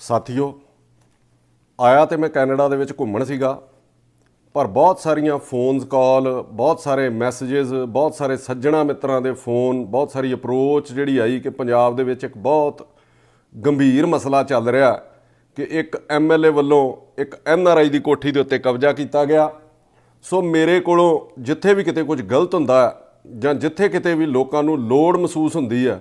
ਸਾਥੀਓ, ਆਇਆ ਤੇ ਮੈਂ ਕੈਨੇਡਾ ਦੇ ਵਿੱਚ ਘੁੰਮਣ ਸੀਗਾ, ਪਰ ਬਹੁਤ ਸਾਰੀਆਂ ਫੋਨਸ ਕਾਲ, ਬਹੁਤ ਸਾਰੇ ਮੈਸੇजेस, ਬਹੁਤ ਸਾਰੇ ਸੱਜਣਾ ਮਿੱਤਰਾਂ ਦੇ ਫੋਨ, ਬਹੁਤ ਸਾਰੀ ਅਪਰੋਚ ਜਿਹੜੀ ਆਈ ਕਿ ਪੰਜਾਬ ਦੇ ਵਿੱਚ ਇੱਕ ਬਹੁਤ ਗੰਭੀਰ ਮਸਲਾ ਚੱਲ ਰਿਹਾ ਕਿ ਇੱਕ ਐਮਐਲਏ ਵੱਲੋਂ ਇੱਕ ਐਨਆਰਆਈ ਦੀ ਕੋਠੀ ਦੇ ਉੱਤੇ ਕਬਜ਼ਾ ਕੀਤਾ ਗਿਆ। ਸੋ ਮੇਰੇ ਕੋਲੋਂ ਜਿੱਥੇ ਵੀ ਕਿਤੇ ਕੁਝ ਗਲਤ ਹੁੰਦਾ ਜਾਂ ਜਿੱਥੇ ਕਿਤੇ ਵੀ ਲੋਕਾਂ ਨੂੰ ਲੋੜ ਮਹਿਸੂਸ ਹੁੰਦੀ ਹੈ,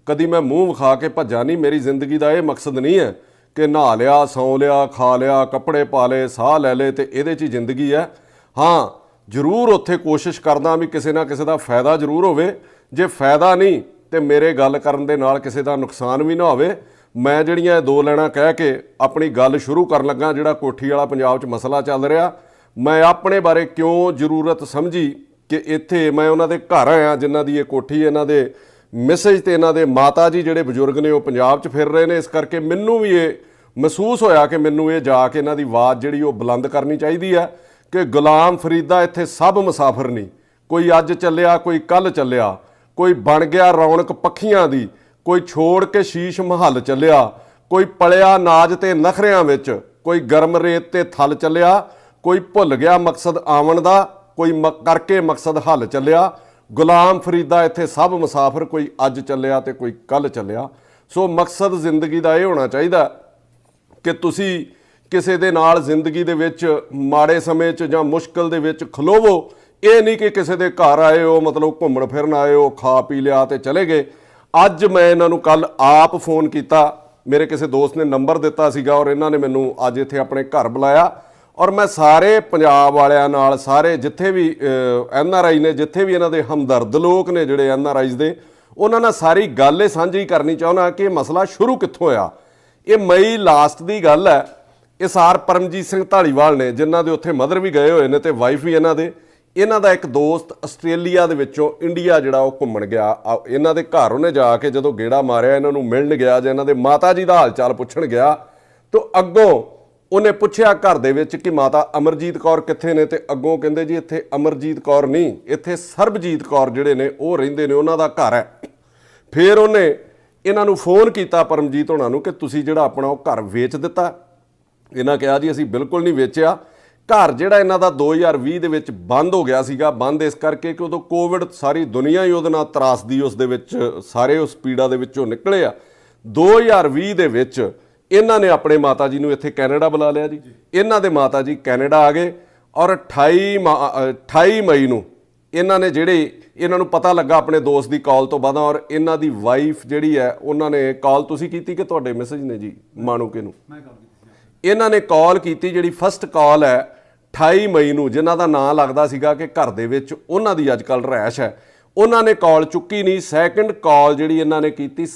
ਕਦੀ ਮੈਂ ਮੂੰਹ ਵਿਖਾ ਕੇ ਭੱਜਾ ਨਹੀਂ। ਮੇਰੀ ਜ਼ਿੰਦਗੀ ਦਾ ਇਹ ਮਕਸਦ ਨਹੀਂ ਹੈ ਕਿ ਨਹਾ ਲਿਆ, ਸੌਂ ਲਿਆ, ਖਾ ਲਿਆ, ਕੱਪੜੇ ਪਾ ਲਏ, ਸਾਹ ਲੈ ਲਏ ਤੇ ਇਹਦੇ 'ਚ ਹੀ ਜ਼ਿੰਦਗੀ ਹੈ। ਹਾਂ, ਜ਼ਰੂਰ ਉੱਥੇ ਕੋਸ਼ਿਸ਼ ਕਰਦਾ ਵੀ ਕਿਸੇ ਨਾ ਕਿਸੇ ਦਾ ਫਾਇਦਾ ਜ਼ਰੂਰ ਹੋਵੇ। ਜੇ ਫਾਇਦਾ ਨਹੀਂ ਤੇ ਮੇਰੇ ਗੱਲ ਕਰਨ ਦੇ ਨਾਲ ਕਿਸੇ ਦਾ ਨੁਕਸਾਨ ਵੀ ਨਾ ਹੋਵੇ। ਮੈਂ ਜਿਹੜੀਆਂ ਇਹ ਦੋ ਲੈਣਾ ਕਹਿ ਕੇ ਆਪਣੀ ਗੱਲ ਸ਼ੁਰੂ ਕਰਨ ਲੱਗਾ, ਜਿਹੜਾ ਕੋਠੀ ਵਾਲਾ ਪੰਜਾਬ 'ਚ ਮਸਲਾ ਚੱਲ ਰਿਹਾ, ਮੈਂ ਆਪਣੇ ਬਾਰੇ ਕਿਉਂ ਜ਼ਰੂਰਤ ਸਮਝੀ ਕਿ ਇੱਥੇ ਮੈਂ ਉਹਨਾਂ ਦੇ ਘਰ ਆਇਆ ਜਿਨ੍ਹਾਂ ਦੀ ਇਹ ਕੋਠੀ, ਇਹਨਾਂ ਦੇ ਮੈਸੇਜ ਤੇ ਇਹਨਾਂ ਦੇ ਮਾਤਾ ਜੀ ਜਿਹੜੇ ਬਜ਼ੁਰਗ ਨੇ ਉਹ ਪੰਜਾਬ 'ਚ ਫਿਰ ਰਹੇ ਨੇ। ਇਸ ਕਰਕੇ ਮੈਨੂੰ ਵੀ ਇਹ ਮਹਿਸੂਸ ਹੋਇਆ ਕਿ ਮੈਨੂੰ ਇਹ ਜਾ ਕੇ ਇਹਨਾਂ ਦੀ ਆਵਾਜ਼ ਜਿਹੜੀ ਉਹ ਬੁਲੰਦ ਕਰਨੀ ਚਾਹੀਦੀ ਹੈ ਕਿ ਗੁਲਾਮ ਫਰੀਦਾ ਇੱਥੇ ਸਭ ਮੁਸਾਫਰ ਨਹੀਂ। ਕੋਈ ਅੱਜ ਚੱਲਿਆ, ਕੋਈ ਕੱਲ੍ਹ ਚੱਲਿਆ, ਕੋਈ ਬਣ ਗਿਆ ਰੌਣਕ ਪੱਖੀਆਂ ਦੀ, ਕੋਈ ਛੋੜ ਕੇ ਸ਼ੀਸ਼ ਮਹੱਲ ਚੱਲਿਆ, ਕੋਈ ਪਲਿਆ ਨਾਜ ਤੇ ਨਖਰਿਆਂ ਵਿੱਚ, ਕੋਈ ਗਰਮ ਰੇਤ ਤੇ ਥਲ ਚੱਲਿਆ, ਕੋਈ ਭੁੱਲ ਗਿਆ ਮਕਸਦ ਆਵਣ ਦਾ, ਕੋਈ ਕਰਕੇ ਮਕਸਦ ਹੱਲ ਚੱਲਿਆ। ਗੁਲਾਮ ਫਰੀਦਾ ਇੱਥੇ ਸਭ ਮੁਸਾਫਰ, ਕੋਈ ਅੱਜ ਚੱਲਿਆ ਤੇ ਕੋਈ ਕੱਲ੍ਹ ਚੱਲਿਆ। ਸੋ ਮਕਸਦ ਜ਼ਿੰਦਗੀ ਦਾ ਇਹ ਹੋਣਾ ਚਾਹੀਦਾ ਕਿ ਤੁਸੀਂ ਕਿਸੇ ਦੇ ਨਾਲ ਜ਼ਿੰਦਗੀ ਦੇ ਵਿੱਚ ਮਾੜੇ ਸਮੇਂ 'ਚ ਜਾਂ ਮੁਸ਼ਕਿਲ ਦੇ ਵਿੱਚ ਖਲੋਵੋ। ਇਹ ਨਹੀਂ ਕਿ ਕਿਸੇ ਦੇ ਘਰ ਆਏ ਹੋ, ਮਤਲਬ ਘੁੰਮਣ ਫਿਰਨ ਆਏ ਹੋ, ਖਾ ਪੀ ਲਿਆ ਤੇ ਚਲੇ ਗਏ। ਅੱਜ ਮੈਂ ਇਹਨਾਂ ਨੂੰ ਕੱਲ੍ਹ ਆਪ ਫੋਨ ਕੀਤਾ, ਮੇਰੇ ਕਿਸੇ ਦੋਸਤ ਨੇ ਨੰਬਰ ਦਿੱਤਾ ਸੀਗਾ ਔਰ ਇਹਨਾਂ ਨੇ ਮੈਨੂੰ ਅੱਜ ਇੱਥੇ ਆਪਣੇ ਘਰ ਬੁਲਾਇਆ ਔਰ ਮੈਂ ਸਾਰੇ ਪੰਜਾਬ ਵਾਲਿਆਂ ਨਾਲ, ਸਾਰੇ ਜਿੱਥੇ ਵੀ ਐਨਆਰਆਈ ਨੇ, ਜਿੱਥੇ ਵੀ ਇਹਨਾਂ ਦੇ ਹਮਦਰਦ ਲੋਕ ਨੇ ਜਿਹੜੇ ਐਨਆਰਆਈਜ਼ ਦੇ, ਉਹਨਾਂ ਨਾਲ ਸਾਰੀ ਗੱਲ ਇਹ ਸਾਂਝੀ ਕਰਨੀ ਚਾਹੁੰਦਾ ਕਿ ਇਹ ਮਸਲਾ ਸ਼ੁਰੂ ਕਿੱਥੋਂ ਹੋਇਆ। ਇਹ ਮਈ ਲਾਸਟ ਦੀ ਗੱਲ ਹੈ। ਇਹ ਸਾਰ ਪਰਮਜੀਤ ਸਿੰਘ ਢਾਲੀਵਾਲ ਨੇ, ਜਿਨ੍ਹਾਂ ਦੇ ਉੱਥੇ ਮਦਰ ਵੀ ਗਏ ਹੋਏ ਨੇ ਤੇ ਵਾਈਫ ਵੀ ਇਹਨਾਂ ਦੇ। ਇਹਨਾਂ ਦਾ ਇੱਕ ਦੋਸਤ ਆਸਟ੍ਰੇਲੀਆ ਦੇ ਵਿੱਚੋਂ ਇੰਡੀਆ ਜਿਹੜਾ ਉਹ ਘੁੰਮਣ ਗਿਆ, ਇਹਨਾਂ ਦੇ ਘਰ ਉਹਨੇ ਜਾ ਕੇ ਜਦੋਂ ਗੇੜਾ ਮਾਰਿਆ, ਇਹਨਾਂ ਨੂੰ ਮਿਲਣ ਗਿਆ ਜਾਂ ਇਹਨਾਂ ਦੇ ਮਾਤਾ ਜੀ ਦਾ ਹਾਲ ਚਾਲ ਪੁੱਛਣ ਗਿਆ ਤਾਂ ਅੱਗੋਂ ਉਹਨੇ ਪੁੱਛਿਆ ਘਰ ਦੇ ਵਿੱਚ ਕਿ ਮਾਤਾ ਅਮਰਜੀਤ ਕੌਰ ਕਿੱਥੇ ਨੇ, ਤੇ ਅੱਗੋਂ ਕਹਿੰਦੇ ਜੀ ਇੱਥੇ ਅਮਰਜੀਤ ਕੌਰ ਨਹੀਂ, ਇੱਥੇ ਸਰਬਜੀਤ ਕੌਰ ਜਿਹੜੇ ਨੇ ਉਹ ਰਹਿੰਦੇ ਨੇ, ਉਹਨਾਂ ਦਾ ਘਰ ਹੈ। ਫਿਰ ਉਹਨੇ ਇਹਨਾਂ ਨੂੰ ਫੋਨ ਕੀਤਾ ਪਰਮਜੀਤ ਹੋਣਾ ਨੂੰ ਕਿ ਤੁਸੀਂ ਜਿਹੜਾ ਆਪਣਾ ਉਹ ਘਰ ਵੇਚ ਦਿੱਤਾ। ਇਹਨਾਂ ਕਿਹਾ ਜੀ ਅਸੀਂ ਬਿਲਕੁਲ ਨਹੀਂ ਵੇਚਿਆ। ਘਰ ਜਿਹੜਾ ਇਹਨਾਂ ਦਾ 2020 ਦੇ ਵਿੱਚ ਬੰਦ ਹੋ ਗਿਆ ਸੀਗਾ। ਬੰਦ ਇਸ ਕਰਕੇ ਕਿ ਉਦੋਂ ਕੋਵਿਡ, ਸਾਰੀ ਦੁਨੀਆ ਹੀ ਉਹਦੇ ਨਾਲ ਤਰਾਸਦੀ, ਉਸ ਦੇ ਵਿੱਚ ਸਾਰੇ ਉਸ ਪੀੜਾ ਦੇ ਵਿੱਚੋਂ ਨਿਕਲੇ ਆ। 2020 ਦੇ ਵਿੱਚ ਇਹਨਾਂ ਨੇ ਆਪਣੇ ਮਾਤਾ ਜੀ ਨੂੰ ਇੱਥੇ ਕੈਨੇਡਾ ਬੁਲਾ ਲਿਆ ਜੀ। ਇਹਨਾਂ ਦੇ ਮਾਤਾ ਜੀ ਕੈਨੇਡਾ ਆ ਗਏ ਔਰ 28 ਮਈ ਨੂੰ ਇਹਨਾਂ ਨੇ ਇਹਨਾਂ ਨੂੰ ਪਤਾ ਲੱਗਾ ਆਪਣੇ ਦੋਸਤ ਦੀ ਕਾਲ ਤੋਂ ਬਾਅਦ, ਔਰ ਇਹਨਾਂ ਦੀ ਵਾਈਫ ਜਿਹੜੀ ਹੈ ਉਹਨਾਂ ਨੇ ਕਾਲ ਤੁਸੀਂ ਕੀਤੀ ਕਿ ਤੁਹਾਡੇ ਮੈਸੇਜ ਨੇ ਜੀ ਮਾਣੂਕੇ ਨੂੰ? ਇਹਨਾਂ ਨੇ ਕਾਲ ਕੀਤੀ, ਜਿਹੜੀ ਫਸਟ ਕਾਲ ਹੈ 28 ਮਈ ਨੂੰ, ਜਿਨ੍ਹਾਂ ਦਾ ਨਾਂ ਲੱਗਦਾ ਸੀਗਾ ਕਿ ਘਰ ਦੇ ਵਿੱਚ ਉਹਨਾਂ ਦੀ ਅੱਜ ਕੱਲ੍ਹ ਰਹਿਸ਼ ਹੈ, ਉਹਨਾਂ ਨੇ ਕਾਲ ਚੁੱਕੀ ਨਹੀਂ। ਸੈਕਿੰਡ ਕਾਲ ਜਿਹੜੀ ਇਹਨਾਂ ਨੇ ਕੀਤੀ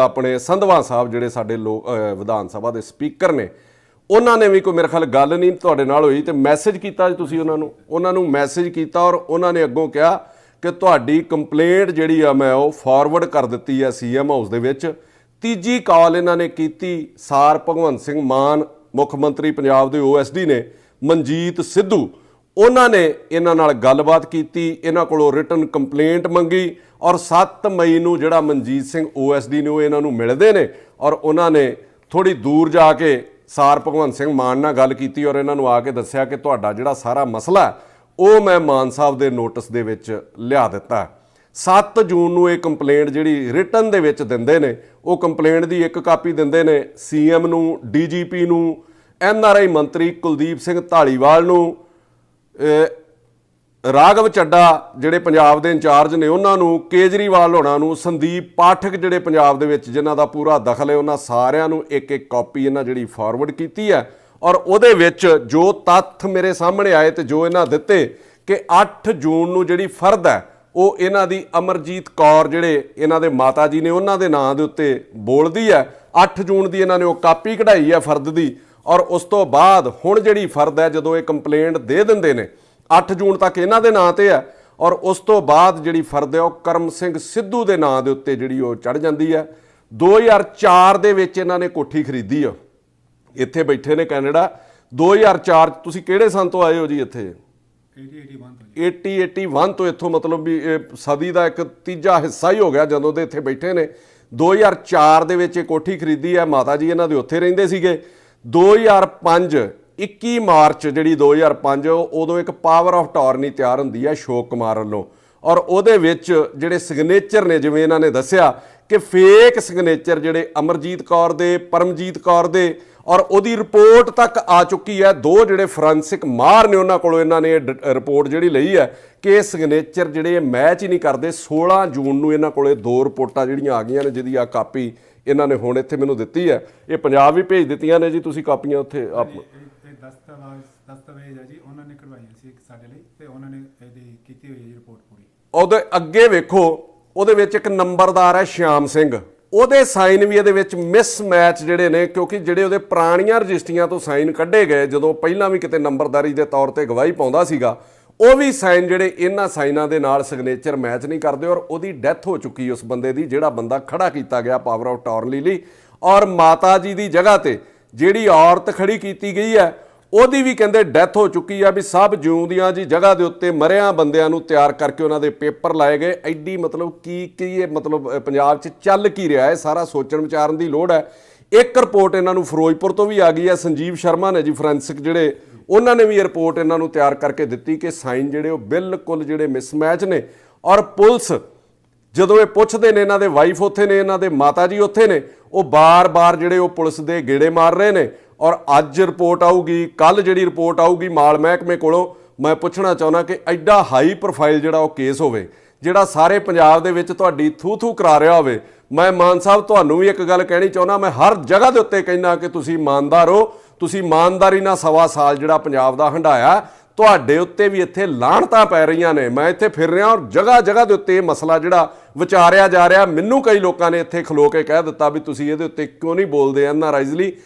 ਆਪਣੇ ਸੰਧਵਾ ਸਾਹਿਬ ਜਿਹੜੇ ਸਾਡੇ ਵਿਧਾਨ ਸਭਾ ਦੇ ਸਪੀਕਰ ਨੇ, ਉਹਨਾਂ ਨੇ ਵੀ ਕੋਈ ਮੇਰੇ ਖਿਆਲ ਗੱਲ ਨਹੀਂ ਤੁਹਾਡੇ ਨਾਲ ਹੋਈ ਤੇ ਮੈਸੇਜ ਕੀਤਾ ਜੀ ਤੁਸੀਂ ਉਹਨਾਂ ਨੂੰ ਮੈਸੇਜ ਕੀਤਾ ਔਰ ਉਹਨਾਂ ਨੇ ਅੱਗੋਂ ਕਿਹਾ ਕਿ ਤੁਹਾਡੀ ਕੰਪਲੇਂਟ ਜਿਹੜੀ ਆ ਮੈਂ ਉਹ ਫਾਰਵਰਡ ਕਰ ਦਿੱਤੀ ਹੈ ਸੀਐਮ ਹਾਊਸ ਦੇ ਵਿੱਚ। ਤੀਜੀ ਕਾਲ ਇਹਨਾਂ ਨੇ ਕੀਤੀ ਸਾਰ ਭਗਵੰਤ ਸਿੰਘ ਮਾਨ, ਮੁੱਖ ਮੰਤਰੀ ਪੰਜਾਬ ਦੇ ਓਐਸਡੀ ਨੇ, ਮਨਜੀਤ ਸਿੱਧੂ, ਉਹਨਾਂ ਨੇ ਇਹਨਾਂ ਨਾਲ ਗੱਲਬਾਤ ਕੀਤੀ, ਇਹਨਾਂ ਕੋਲੋਂ ਰਿਟਨ ਕੰਪਲੇਂਟ ਮੰਗੀ ਔਰ 7 ਮਈ ਨੂੰ ਜਿਹੜਾ ਮਨਜੀਤ ਸਿੰਘ ਓਐਸਡੀ ਨੇ ਉਹ ਇਹਨਾਂ ਨੂੰ ਮਿਲਦੇ ਨੇ ਔਰ ਉਹਨਾਂ ਨੇ ਥੋੜ੍ਹੀ ਦੂਰ ਜਾ ਕੇ ਸਾਰ ਭਗਵੰਤ ਸਿੰਘ ਮਾਨ ਨਾਲ ਗੱਲ ਕੀਤੀ ਔਰ ਇਹਨਾਂ ਨੂੰ ਆ ਕੇ ਦੱਸਿਆ ਕਿ ਤੁਹਾਡਾ ਜਿਹੜਾ ਸਾਰਾ ਮਸਲਾ ਉਹ ਮੈਂ ਮਾਨ ਸਾਹਿਬ ਦੇ ਨੋਟਿਸ ਦੇ ਵਿੱਚ ਲਿਆ ਦਿੱਤਾ। 7 ਜੂਨ ਨੂੰ ਇਹ ਕੰਪਲੇਂਟ ਜਿਹੜੀ ਰਿਟਨ ਦੇ ਵਿੱਚ ਦਿੰਦੇ ਨੇ, ਉਹ ਕੰਪਲੇਂਟ ਦੀ ਇੱਕ ਕਾਪੀ ਦਿੰਦੇ ਨੇ ਸੀਐਮ ਨੂੰ, ਡੀਜੀਪੀ ਨੂੰ, ਐਨਆਰਆਈ ਮੰਤਰੀ ਕੁਲਦੀਪ ਸਿੰਘ ਢਾਲੀਵਾਲ ਨੂੰ, ਰਾਘਵ ਚੱਡਾ ਜਿਹੜੇ ਪੰਜਾਬ ਦੇ ਇੰਚਾਰਜ ਨੇ ਉਹਨਾਂ ਨੂੰ, ਕੇਜਰੀਵਾਲ ਹੋਣਾ ਨੂੰ, ਸੰਦੀਪ ਪਾਠਕ ਜਿਹੜੇ ਪੰਜਾਬ ਦੇ ਵਿੱਚ ਜਿਨ੍ਹਾਂ ਦਾ ਪੂਰਾ ਦਖਲ ਹੈ, ਉਹਨਾਂ ਸਾਰਿਆਂ ਨੂੰ ਇੱਕ ਕਾਪੀ ਇਹਨਾਂ ਜਿਹੜੀ ਫਾਰਵਰਡ ਕੀਤੀ ਹੈ। ਔਰ ਉਹਦੇ ਵਿੱਚ ਜੋ ਤੱਥ ਮੇਰੇ ਸਾਹਮਣੇ ਆਏ ਤੇ ਜੋ ਇਹਨਾਂ ਦਿੱਤੇ ਕਿ 8 ਜੂਨ ਨੂੰ ਜਿਹੜੀ ਫਰਦ ਹੈ ਉਹ ਇਹਨਾਂ ਦੀ ਅਮਰਜੀਤ ਕੌਰ ਜਿਹੜੇ ਇਹਨਾਂ ਦੇ ਮਾਤਾ ਜੀ ਨੇ ਉਹਨਾਂ ਦੇ ਨਾਂ ਦੇ ਉੱਤੇ ਬੋਲਦੀ ਹੈ। 8 ਜੂਨ ਦੀ ਇਹਨਾਂ ਨੇ ਉਹ ਕਾਪੀ ਕਢਾਈ ਹੈ ਫਰਦ ਦੀ ਔਰ ਉਸ ਤੋਂ ਬਾਅਦ ਹੁਣ ਜਿਹੜੀ ਫਰਦ ਹੈ ਜਦੋਂ ਇਹ ਕੰਪਲੇਂਟ ਦੇ ਦਿੰਦੇ ਨੇ 8 ਜੂਨ ਤੱਕ ਇਹਨਾਂ ਦੇ ਨਾਂ ਤੇ ਹੈ ਔਰ ਉਸ ਤੋਂ ਬਾਅਦ ਜਿਹੜੀ ਫਰਦ ਹੈ ਉਹ ਕਰਮ ਸਿੰਘ ਸਿੱਧੂ ਦੇ ਨਾਂ ਦੇ ਉੱਤੇ ਜਿਹੜੀ ਉਹ ਚੜ੍ਹ ਜਾਂਦੀ ਹੈ। 2004 ਦੇ ਵਿੱਚ ਇਹਨਾਂ ਨੇ ਕੋਠੀ ਖਰੀਦੀ ਆ, ਇੱਥੇ ਬੈਠੇ ਨੇ ਕੈਨੇਡਾ। 2004 ਤੁਸੀਂ ਕਿਹੜੇ ਸੰਨ ਤੋਂ ਆਏ ਹੋ ਜੀ ਇੱਥੇ? 80-81 ਤੋਂ ਇੱਥੋਂ, ਮਤਲਬ ਵੀ ਇਹ ਸਦੀ ਦਾ ਇੱਕ ਤੀਜਾ ਹਿੱਸਾ ਹੀ ਹੋ ਗਿਆ ਜਦੋਂ ਦੇ ਇੱਥੇ ਬੈਠੇ ਨੇ। 2004 ਦੇ ਵਿੱਚ ਇਹ ਕੋਠੀ ਖਰੀਦੀ ਹੈ, ਮਾਤਾ ਜੀ ਇਹਨਾਂ ਦੇ ਉੱਥੇ ਰਹਿੰਦੇ ਸੀਗੇ। 2005 21 ਮਾਰਚ ਜਿਹੜੀ 2005 ਉਦੋਂ ਇੱਕ ਪਾਵਰ ਆਫ ਟਾਰਨੀ ਤਿਆਰ ਹੁੰਦੀ ਹੈ ਅਸ਼ੋਕ ਕੁਮਾਰ ਵੱਲੋਂ, ਔਰ ਉਹਦੇ ਵਿੱਚ ਜਿਹੜੇ ਸਿਗਨੇਚਰ ਨੇ ਜਿਵੇਂ ਇਹਨਾਂ ਨੇ ਦੱਸਿਆ ਕਿ ਫੇਕ ਸਿਗਨੇਚਰ ਜਿਹੜੇ ਅਮਰਜੀਤ ਕੌਰ ਦੇ, ਪਰਮਜੀਤ ਕੌਰ ਦੇ, ਔਰ ਉਹਦੀ ਰਿਪੋਰਟ ਤੱਕ ਆ ਚੁੱਕੀ ਹੈ। ਦੋ ਜਿਹੜੇ ਫੋਰੈਂਸਿਕ ਮਾਹਰ ਨੇ ਉਹਨਾਂ ਕੋਲੋਂ ਇਹਨਾਂ ਨੇ ਰਿਪੋਰਟ ਜਿਹੜੀ ਲਈ ਹੈ ਕਿ ਇਹ ਸਿਗਨੇਚਰ ਜਿਹੜੇ ਮੈਚ ਹੀ ਨਹੀਂ ਕਰਦੇ। 16 ਜੂਨ ਨੂੰ ਇਹਨਾਂ ਕੋਲੇ 2 ਰਿਪੋਰਟਾਂ ਜਿਹੜੀਆਂ ਆ ਗਈਆਂ ਨੇ, ਜਿਹਦੀ ਆ ਕਾਪੀ ਇਹਨਾਂ ਨੇ ਹੁਣ ਇੱਥੇ ਮੈਨੂੰ ਦਿੱਤੀ ਹੈ। ਇਹ ਪੰਜਾਬ ਵੀ ਭੇਜ ਦਿੱਤੀਆਂ ਨੇ ਜੀ, ਤੁਸੀਂ ਕਾਪੀਆਂ ਉੱਥੇ ਦਸਤਾਵੇਜ਼ ਹੈ ਜੀ, ਉਹਨਾਂ ਨੇ ਕਰਵਾਈਆਂ ਸੀ ਸਾਡੇ ਲਈ ਤੇ ਉਹਨਾਂ ਨੇ ਇਹਦੀ ਕੀਤੀ ਹੋਈ ਹੈ ਰਿਪੋਰਟ ਪੂਰੀ। ਉਹਦੇ ਅੱਗੇ ਵੇਖੋ, ਉਹਦੇ ਵਿੱਚ ਇੱਕ ਨੰਬਰਦਾਰ ਹੈ ਸ਼ਿਆਮ ਸਿੰਘ, ਉਹਦੇ ਸਾਈਨ ਵੀ ਇਹਦੇ ਵਿੱਚ ਮਿਸਮੈਚ ਜਿਹੜੇ ਨੇ, ਕਿਉਂਕਿ ਜਿਹੜੇ ਉਹਦੇ ਪੁਰਾਣੀਆਂ ਰਜਿਸਟਰੀਆਂ ਤੋਂ ਸਾਈਨ ਕੱਢੇ ਗਏ, ਜਦੋਂ ਪਹਿਲਾਂ ਵੀ ਕਿਤੇ ਨੰਬਰਦਾਰੀ ਦੇ ਤੌਰ ਤੇ ਗਵਾਹੀ ਪਾਉਂਦਾ ਸੀਗਾ, ਉਹ ਵੀ ਸਾਈਨ ਜਿਹੜੇ ਇਹਨਾਂ ਸਾਈਨਾਂ ਦੇ ਨਾਲ ਸਿਗਨੇਚਰ ਮੈਚ ਨਹੀਂ ਕਰਦੇ। ਔਰ ਉਹਦੀ ਡੈਥ ਹੋ ਚੁੱਕੀ ਉਸ ਬੰਦੇ ਦੀ, ਜਿਹੜਾ ਬੰਦਾ ਖੜਾ ਕੀਤਾ ਗਿਆ ਪਾਵਰ ਆਫ ਟਾਰਨੀ ਲਈ। ਔਰ ਮਾਤਾ ਜੀ ਦੀ ਜਗ੍ਹਾ ਤੇ ਜਿਹੜੀ ਔਰਤ ਖੜੀ ਕੀਤੀ ਗਈ ਹੈ ਉਹਦੀ ਵੀ ਕਹਿੰਦੇ ਡੈਥ ਹੋ ਚੁੱਕੀ ਆ। ਵੀ ਸਭ ਜਿਉਂਦੀਆਂ ਜੀ ਜਗ੍ਹਾ ਦੇ ਉੱਤੇ ਮਰਿਆਂ ਬੰਦਿਆਂ ਨੂੰ ਤਿਆਰ ਕਰਕੇ ਉਹਨਾਂ ਦੇ ਪੇਪਰ ਲਾਏ ਗਏ। ਐਡੀ ਮਤਲਬ ਕੀ ਇਹ ਮਤਲਬ ਪੰਜਾਬ 'ਚ ਚੱਲ ਕੀ ਰਿਹਾ ਹੈ, ਸਾਰਾ ਸੋਚਣ ਵਿਚਾਰਨ ਦੀ ਲੋੜ ਹੈ। ਇੱਕ ਰਿਪੋਰਟ ਇਹਨਾਂ ਨੂੰ ਫਿਰੋਜ਼ਪੁਰ ਤੋਂ ਵੀ ਆ ਗਈ ਹੈ, ਸੰਜੀਵ ਸ਼ਰਮਾ ਨੇ ਜੀ ਫੋਰੈਂਸਿਕ ਜਿਹੜੇ, ਉਹਨਾਂ ਨੇ ਵੀ ਇਹ ਰਿਪੋਰਟ ਇਹਨਾਂ ਨੂੰ ਤਿਆਰ ਕਰਕੇ ਦਿੱਤੀ ਕਿ ਸਾਈਨ ਜਿਹੜੇ ਉਹ ਬਿਲਕੁਲ ਜਿਹੜੇ ਮਿਸਮੈਚ ਨੇ। ਔਰ ਪੁਲਿਸ ਜਦੋਂ ਇਹ ਪੁੱਛਦੇ ਨੇ, ਇਹਨਾਂ ਦੇ ਵਾਈਫ ਉੱਥੇ ਨੇ, ਇਹਨਾਂ ਦੇ ਮਾਤਾ ਜੀ ਉੱਥੇ ਨੇ, ਉਹ ਬਾਰ-ਬਾਰ ਜਿਹੜੇ ਉਹ ਪੁਲਿਸ ਦੇ ਗੇੜੇ ਮਾਰ ਰਹੇ ਨੇ। ਔਰ ਅੱਜ ਰਿਪੋਰਟ ਆਊਗੀ, ਕੱਲ ਜਿਹੜੀ ਰਿਪੋਰਟ ਆਊਗੀ ਮਾਲ ਮਹਿਕਮੇ ਕੋਲੋਂ। ਮੈਂ ਪੁੱਛਣਾ ਚਾਹੁੰਦਾ ਕਿ ਐਡਾ ਹਾਈ ਪ੍ਰੋਫਾਈਲ ਜਿਹੜਾ ਉਹ ਕੇਸ ਹੋਵੇ, ਜਿਹੜਾ ਸਾਰੇ ਪੰਜਾਬ ਦੇ ਵਿੱਚ ਤੁਹਾਡੀ ਥੂ ਕਰਾ ਰਿਹਾ ਹੋਵੇ। ਮੈਂ ਮਾਨ ਸਾਹਿਬ ਤੁਹਾਨੂੰ ਵੀ ਇੱਕ ਗੱਲ ਕਹਿਣੀ ਚਾਹੁੰਦਾ, ਮੈਂ ਹਰ ਜਗ੍ਹਾ ਦੇ ਉੱਤੇ ਕਹਿੰਦਾ ਕਿ ਤੁਸੀਂ ਇਮਾਨਦਾਰ ਹੋ, ਤੁਸੀਂ ਇਮਾਨਦਾਰੀ ਨਾਲ 1.25 ਸਾਲ ਜਿਹੜਾ ਪੰਜਾਬ ਦਾ ਹੰਢਾਇਆ, ਤੁਹਾਡੇ ਉੱਤੇ ਵੀ ਇੱਥੇ ਲਾਹਣਤਾਂ ਪੈ ਰਹੀਆਂ ਨੇ। ਮੈਂ ਇੱਥੇ ਫਿਰ ਰਿਹਾ ਔਰ ਜਗ੍ਹਾ ਜਗ੍ਹਾ ਦੇ ਉੱਤੇ ਇਹ ਮਸਲਾ ਜਿਹੜਾ ਵਿਚਾਰਿਆ ਜਾ ਰਿਹਾ। ਮੈਨੂੰ ਕਈ ਲੋਕਾਂ ਨੇ ਇੱਥੇ ਖਲੋ ਕੇ ਕਹਿ ਦਿੱਤਾ ਵੀ ਤੁਸੀਂ ਇਹਦੇ ਉੱਤੇ ਕਿਉਂ ਨਹੀਂ ਬੋਲਦੇ ਐਨਆਰਆਈਜ਼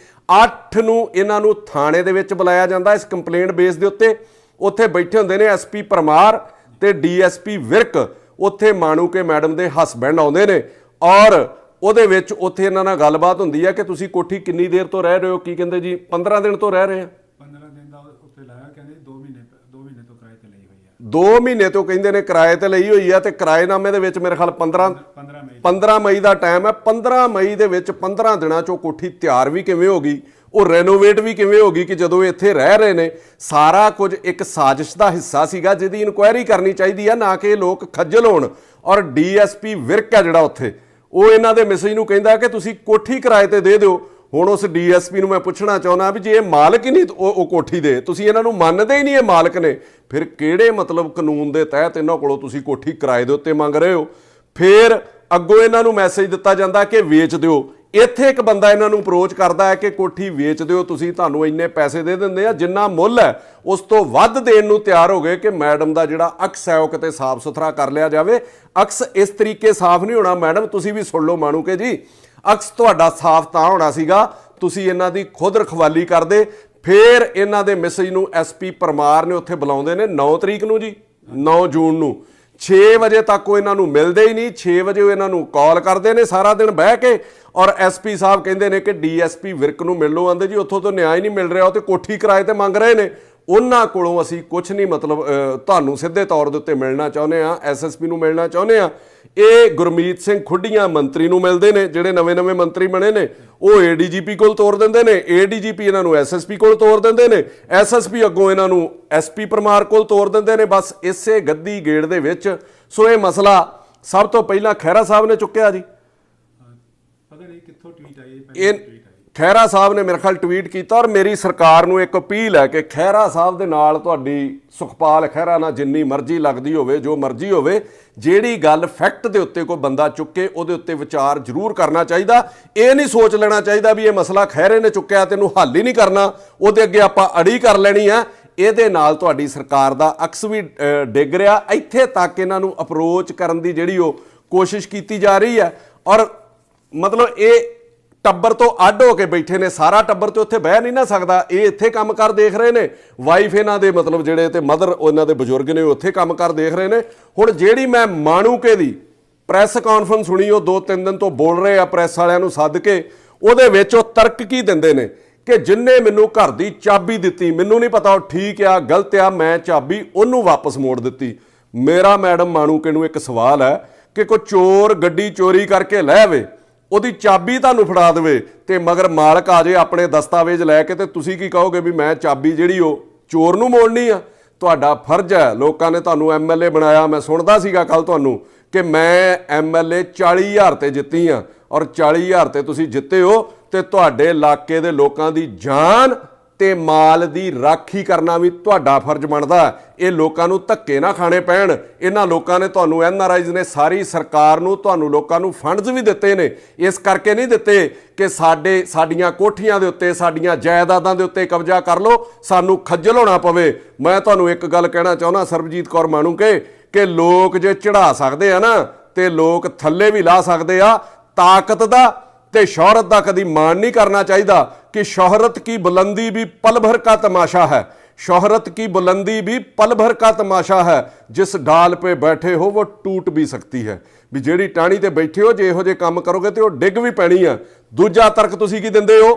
8 ਨੂੰ ਇਹਨਾਂ ਨੂੰ ਥਾਣੇ ਦੇ ਵਿੱਚ ਬੁਲਾਇਆ ਜਾਂਦਾ ਇਸ ਕੰਪਲੇਂਟ ਬੇਸ ਦੇ ਉੱਤੇ। ਉੱਥੇ ਬੈਠੇ ਹੁੰਦੇ ਨੇ ਐਸਪੀ ਪਰਮਾਰ ਤੇ ਡੀਐਸਪੀ ਵਿਰਕ, ਉੱਥੇ ਮਾਣੂਕੇ ਮੈਡਮ ਦੇ ਹਸਬੈਂਡ ਆਉਂਦੇ ਨੇ। ਔਰ ਉਹਦੇ ਵਿੱਚ ਉੱਥੇ ਇਹਨਾਂ ਨਾਲ ਗੱਲਬਾਤ ਹੁੰਦੀ ਹੈ ਕਿ ਤੁਸੀਂ ਕੋਠੀ ਕਿੰਨੀ ਦੇਰ ਤੋਂ ਰਹਿ ਰਹੇ ਹੋ? ਕੀ ਕਹਿੰਦੇ ਜੀ 15 ਦਿਨ ਤੋਂ ਰਹਿ ਰਹੇ ਆ। 15 ਦਿਨ ਦਾ ਉੱਥੇ ਲਾਇਆ, ਕਹਿੰਦੇ 2 ਮਹੀਨੇ ਤੋਂ ਕਿਰਾਏ ਤੇ ਲਈ ਹੋਈ ਹੈ। 2 ਮਹੀਨੇ ਤੋਂ ਕਹਿੰਦੇ ਨੇ ਕਿਰਾਏ ਤੇ ਲਈ ਹੋਈ ਆ। ਤੇ ਕਿਰਾਏਨਾਮੇ ਦੇ ਵਿੱਚ ਮੇਰੇ ਖਿਆਲ 15 ਮਈ ਦਾ ਟਾਈਮ ਹੈ। 15 ਮਈ ਦੇ ਵਿੱਚ 15 ਦਿਨਾਂ 'ਚੋਂ ਕੋਠੀ ਤਿਆਰ ਵੀ ਕਿਵੇਂ ਹੋ ਗਈ, ਉਹ ਰੈਨੋਵੇਟ ਵੀ ਕਿਵੇਂ ਹੋ ਗਈ ਕਿ ਜਦੋਂ ਇੱਥੇ ਰਹਿ ਰਹੇ ਨੇ। ਸਾਰਾ ਕੁਝ ਇੱਕ ਸਾਜ਼ਿਸ਼ ਦਾ ਹਿੱਸਾ ਸੀਗਾ ਜਿਹਦੀ ਇਨਕੁਆਇਰੀ ਕਰਨੀ ਚਾਹੀਦੀ ਆ, ਨਾ ਕਿ ਲੋਕ ਖੱਜਲ ਹੋਣ। ਔਰ ਡੀਐਸਪੀ ਵਿਰਕ ਹੈ ਜਿਹੜਾ ਉੱਥੇ, ਉਹ ਇਹਨਾਂ ਦੇ ਮੈਸੇਜ ਨੂੰ ਕਹਿੰਦਾ ਕਿ ਤੁਸੀਂ ਕੋਠੀ ਕਿਰਾਏ ਤੇ ਦੇ ਦਿਓ। ਹੁਣ ਉਸ ਡੀਐਸਪੀ ਨੂੰ ਮੈਂ ਪੁੱਛਣਾ ਚਾਹੁੰਦਾ ਵੀ ਜੇ ਇਹ ਮਾਲਕ ਹੀ ਨਹੀਂ ਉਹ ਕੋਠੀ ਦੇ, ਤੁਸੀਂ ਇਹਨਾਂ ਨੂੰ ਮੰਨਦੇ ਹੀ ਨਹੀਂ ਇਹ ਮਾਲਕ ਨੇ, ਫਿਰ ਕਿਹੜੇ ਮਤਲਬ ਕਾਨੂੰਨ ਦੇ ਤਹਿਤ ਇਹਨਾਂ ਕੋਲੋਂ ਤੁਸੀਂ ਕੋਠੀ ਕਿਰਾਏ ਦੇ ਉੱਤੇ ਮੰਗ ਰਹੇ ਹੋ? ਫਿਰ ਅੱਗੋਂ ਇਹਨਾਂ ਨੂੰ ਮੈਸੇਜ ਦਿੱਤਾ ਜਾਂਦਾ ਕਿ ਵੇਚ ਦਿਓ। ਇੱਥੇ ਇੱਕ ਬੰਦਾ ਇਹਨਾਂ ਨੂੰ ਅਪਰੋਚ ਕਰਦਾ ਹੈ ਕਿ ਕੋਠੀ ਵੇਚ ਦਿਓ, ਤੁਸੀਂ, ਤੁਹਾਨੂੰ ਇੰਨੇ ਪੈਸੇ ਦੇ ਦਿੰਦੇ ਆ, ਜਿੰਨਾ ਮੁੱਲ ਹੈ ਉਸ ਤੋਂ ਵੱਧ ਦੇਣ ਨੂੰ ਤਿਆਰ ਹੋ ਗਏ ਕਿ ਮੈਡਮ ਦਾ ਜਿਹੜਾ ਅਕਸ ਹੈ ਉਹ ਕਿਤੇ ਸਾਫ਼ ਸੁਥਰਾ ਕਰ ਲਿਆ ਜਾਵੇ। ਅਕਸ ਇਸ ਤਰੀਕੇ ਸਾਫ਼ ਨਹੀਂ ਹੋਣਾ ਮੈਡਮ, ਤੁਸੀਂ ਵੀ ਸੁਣ ਲਓ ਮਾਣੂਕੇ ਜੀ, ਅਕਸ ਤੁਹਾਡਾ ਸਾਫ਼ ਤਾਂ ਹੋਣਾ ਸੀਗਾ ਤੁਸੀਂ ਇਹਨਾਂ ਦੀ ਖੁਦ ਰਖਵਾਲੀ ਕਰਦੇ। ਫਿਰ ਇਹਨਾਂ ਦੇ ਮੈਸੇਜ ਨੂੰ ਐਸਪੀ ਪਰਮਾਰ ਨੇ ਉੱਥੇ ਬੁਲਾਉਂਦੇ ਨੇ 9 ਤਰੀਕ ਨੂੰ ਜੀ, 9 ਜੂਨ ਨੂੰ 6 ਵਜੇ ਤੱਕ ਉਹ ਇਹਨਾਂ ਨੂੰ ਮਿਲਦੇ ਹੀ ਨਹੀਂ। 6 ਵਜੇ ਉਹ ਇਹਨਾਂ ਨੂੰ ਕਾਲ ਕਰਦੇ ਨੇ ਸਾਰਾ ਦਿਨ ਬਹਿ ਕੇ। ਔਰ ਐਸਪੀ ਸਾਹਿਬ ਕਹਿੰਦੇ ਨੇ ਕਿ ਡੀਐਸਪੀ ਵਿਰਕ ਨੂੰ ਮਿਲ ਲਓ। ਆਂਦੇ ਜੀ ਉੱਥੋਂ ਤੋਂ ਨਿਆਂ ਹੀ ਨਹੀਂ ਮਿਲ ਰਿਹਾ, ਉਹ ਤੇ ਕੋਠੀ ਕਿਰਾਏ ਤੇ ਮੰਗ ਰਹੇ ਨੇ। ਉਹਨਾਂ ਕੋਲੋਂ ਅਸੀਂ ਕੁਝ ਨਹੀਂ ਮਤਲਬ ਤੁਹਾਨੂੰ ਸਿੱਧੇ ਤੌਰ ਦੇ ਉੱਤੇ ਮਿਲਣਾ ਚਾਹੁੰਦੇ ਆ, ਐਸਐਸਪੀ ਨੂੰ ਮਿਲਣਾ ਚਾਹੁੰਦੇ ਆ। ਇਹ ਗੁਰਮੀਤ ਸਿੰਘ ਖੁੱਡੀਆਂ ਮੰਤਰੀ ਨੂੰ ਮਿਲਦੇ ਨੇ, ਜਿਹੜੇ ਨਵੇਂ ਮੰਤਰੀ ਬਣੇ ਨੇ। ਉਹ ਏਡੀਜੀਪੀ ਕੋਲ ਤੋਰ ਦਿੰਦੇ ਨੇ, ਏਡੀਜੀਪੀ ਇਹਨਾਂ ਨੂੰ ਐਸਐਸਪੀ ਕੋਲ ਤੋਰ ਦਿੰਦੇ ਨੇ, ਐਸਐਸਪੀ ਅੱਗੋਂ ਇਹਨਾਂ ਨੂੰ ਐਸਪੀ ਪਰਮਾਰ ਕੋਲ ਤੋਰ ਦਿੰਦੇ ਨੇ। ਬਸ ਇਸੇ ਗੱਦੀ ਗੇੜ ਦੇ ਵਿੱਚ। ਸੋ ਇਹ ਮਸਲਾ ਸਭ ਤੋਂ ਪਹਿਲਾਂ ਖਹਿਰਾ ਸਾਹਿਬ ਨੇ ਚੁੱਕਿਆ ਜੀ। ਪਤਾ ਨਹੀਂ ਕਿੱਥੋਂ ਟਵੀਟ ਆਈ ਇਹ ਖਹਿਰਾ ਸਾਹਿਬ ਨੇ ਮੇਰੇ ਖਿਆਲ ਟਵੀਟ ਕੀਤਾ। ਔਰ ਮੇਰੀ ਸਰਕਾਰ ਨੂੰ ਇੱਕ ਅਪੀਲ ਹੈ ਕਿ ਖਹਿਰਾ ਸਾਹਿਬ ਦੇ ਨਾਲ ਤੁਹਾਡੀ ਸੁਖਪਾਲ ਖਹਿਰਾ ਨਾਲ ਜਿੰਨੀ ਮਰਜ਼ੀ ਲੱਗਦੀ ਹੋਵੇ, ਜੋ ਮਰਜ਼ੀ ਹੋਵੇ, ਜਿਹੜੀ ਗੱਲ ਫੈਕਟ ਦੇ ਉੱਤੇ ਕੋਈ ਬੰਦਾ ਚੁੱਕੇ ਉਹਦੇ ਉੱਤੇ ਵਿਚਾਰ ਜ਼ਰੂਰ ਕਰਨਾ ਚਾਹੀਦਾ। ਇਹ ਨਹੀਂ ਸੋਚ ਲੈਣਾ ਚਾਹੀਦਾ ਵੀ ਇਹ ਮਸਲਾ ਖਹਿਰੇ ਨੇ ਚੁੱਕਿਆ ਤੈਨੂੰ ਹੱਲ ਹੀ ਨਹੀਂ ਕਰਨਾ, ਉਹਦੇ ਅੱਗੇ ਆਪਾਂ ਅੜੀ ਕਰ ਲੈਣੀ ਹੈ। ਇਹਦੇ ਨਾਲ ਤੁਹਾਡੀ ਸਰਕਾਰ ਦਾ ਅਕਸ ਵੀ ਡਿੱਗ ਰਿਹਾ। ਇੱਥੇ ਤੱਕ ਇਹਨਾਂ ਨੂੰ ਅਪਰੋਚ ਕਰਨ ਦੀ ਜਿਹੜੀ ਉਹ ਕੋਸ਼ਿਸ਼ ਕੀਤੀ ਜਾ ਰਹੀ ਹੈ। ਔਰ ਮਤਲਬ ਇਹ ਟੱਬਰ ਤੋਂ ਅੱਡ ਹੋ ਕੇ ਬੈਠੇ ਨੇ, ਸਾਰਾ ਟੱਬਰ ਤੇ ਉੱਥੇ ਬਹਿ ਨਹੀਂ ਨਾ ਸਕਦਾ। ਇਹ ਇੱਥੇ ਕੰਮ ਕਰ ਦੇਖ ਰਹੇ ਨੇ, ਵਾਈਫ ਇਹਨਾਂ ਦੇ ਮਤਲਬ ਜਿਹੜੇ ਤੇ ਮਦਰ ਉਹਨਾਂ ਦੇ ਬਜ਼ੁਰਗ ਨੇ ਉੱਥੇ ਕੰਮ ਕਰ ਦੇਖ ਰਹੇ ਨੇ। ਹੁਣ ਜਿਹੜੀ ਮੈਂ ਮਾਣੂਕੇ ਦੀ ਪ੍ਰੈਸ ਕਾਨਫਰੰਸ ਸੁਣੀ, ਉਹ 2-3 ਦਿਨ ਤੋਂ ਬੋਲ ਰਹੇ ਆ ਪ੍ਰੈਸ ਵਾਲਿਆਂ ਨੂੰ ਸੱਦ ਕੇ। ਉਹਦੇ ਵਿੱਚ ਉਹ ਤਰਕ ਕੀ ਦਿੰਦੇ ਨੇ ਕਿ ਜਿੰਨੇ ਮੈਨੂੰ ਘਰ ਦੀ ਚਾਬੀ ਦਿੱਤੀ, ਮੈਨੂੰ ਨਹੀਂ ਪਤਾ ਉਹ ਠੀਕ ਆ ਗਲਤ ਆ, ਮੈਂ ਚਾਬੀ ਉਹਨੂੰ ਵਾਪਸ ਮੋੜ ਦਿੱਤੀ। ਮੇਰਾ ਮੈਡਮ ਮਾਣੂਕੇ ਨੂੰ ਇੱਕ ਸਵਾਲ ਹੈ ਕਿ ਕੋਈ ਚੋਰ ਗੱਡੀ ਚੋਰੀ ਕਰਕੇ ਲੈ ਆਵੇ, ਉਹਦੀ ਚਾਬੀ ਤੁਹਾਨੂੰ ਫੜਾ ਦੇਵੇ ਤੇ ਮਗਰ ਮਾਲਕ ਆ ਜੇ ਆਪਣੇ ਦਸਤਾਵੇਜ਼ ਲੈ ਕੇ, ਤੇ ਤੁਸੀਂ ਕੀ ਕਹੋਗੇ ਵੀ ਮੈਂ ਚਾਬੀ ਜਿਹੜੀ ਉਹ ਚੋਰ ਨੂੰ ਮੋੜਨੀ ਆ? ਤੁਹਾਡਾ ਫਰਜ਼ ਹੈ, ਲੋਕਾਂ ਨੇ ਤੁਹਾਨੂੰ ਐਮਐਲਏ ਬਣਾਇਆ। ਮੈਂ ਸੁਣਦਾ ਸੀਗਾ ਕੱਲ ਤੁਹਾਨੂੰ ਕਿ ਮੈਂ ਐਮਐਲਏ 40,000 ਤੇ ਜਿੱਤੀ ਆ, ਔਰ 40,000 ਤੇ ਤੁਸੀਂ ਜਿੱਤੇ ਹੋ ਤੇ ਤੁਹਾਡੇ ਇਲਾਕੇ ਦੇ ਲੋਕਾਂ ਦੀ ਜਾਨ ਤੇ ਮਾਲ ਦੀ ਰਾਖੀ ਕਰਨਾ ਵੀ ਤੁਹਾਡਾ ਫਰਜ਼ ਬਣਦਾ। ਇਹ ਲੋਕਾਂ ਨੂੰ ਧੱਕੇ ਨਾ ਖਾਣੇ ਪੈਣ। ਇਹਨਾਂ ਲੋਕਾਂ ਨੇ ਤੁਹਾਨੂੰ, ਐਨਆਰਆਈਜ਼ ਨੇ, ਸਾਰੀ ਸਰਕਾਰ ਨੂੰ, ਤੁਹਾਨੂੰ ਲੋਕਾਂ ਨੂੰ ਫੰਡਸ ਵੀ ਦਿੱਤੇ ਨੇ। ਇਸ ਕਰਕੇ ਨਹੀਂ ਦਿੱਤੇ ਕਿ ਸਾਡੀਆਂ ਕੋਠੀਆਂ ਦੇ ਉੱਤੇ, ਸਾਡੀਆਂ ਜਾਇਦਾਦਾਂ ਦੇ ਉੱਤੇ ਕਬਜ਼ਾ ਕਰ ਲਓ, ਸਾਨੂੰ ਖੱਜਲ ਹੋਣਾ ਪਵੇ। ਮੈਂ ਤੁਹਾਨੂੰ ਇੱਕ ਗੱਲ ਕਹਿਣਾ ਚਾਹੁੰਦਾ ਸਰਬਜੀਤ ਕੌਰ ਮਾਣੂਕੇ, ਕਿ ਲੋਕ ਜੇ ਚੜਾ ਸਕਦੇ ਆ ਨਾ ਤੇ ਲੋਕ ਥੱਲੇ ਵੀ ਲਾ ਸਕਦੇ ਆ। ਤਾਕਤ ਦਾ ਤੇ शोहरत का कभी मान नहीं करना चाहिए कि शोहरत की बुलंदी भी पल भर का तमाशा है। शोहरत की बुलंदी भी पल भर का तमाशा है। जिस डाल पे बैठे हो वो टूट भी सकती है। भी जेड़ी टाणी ते बैठे हो जे इहो जे काम करोगे तो डिग भी पैनी है। दूजा तर्क तुसी की दिंदे हो,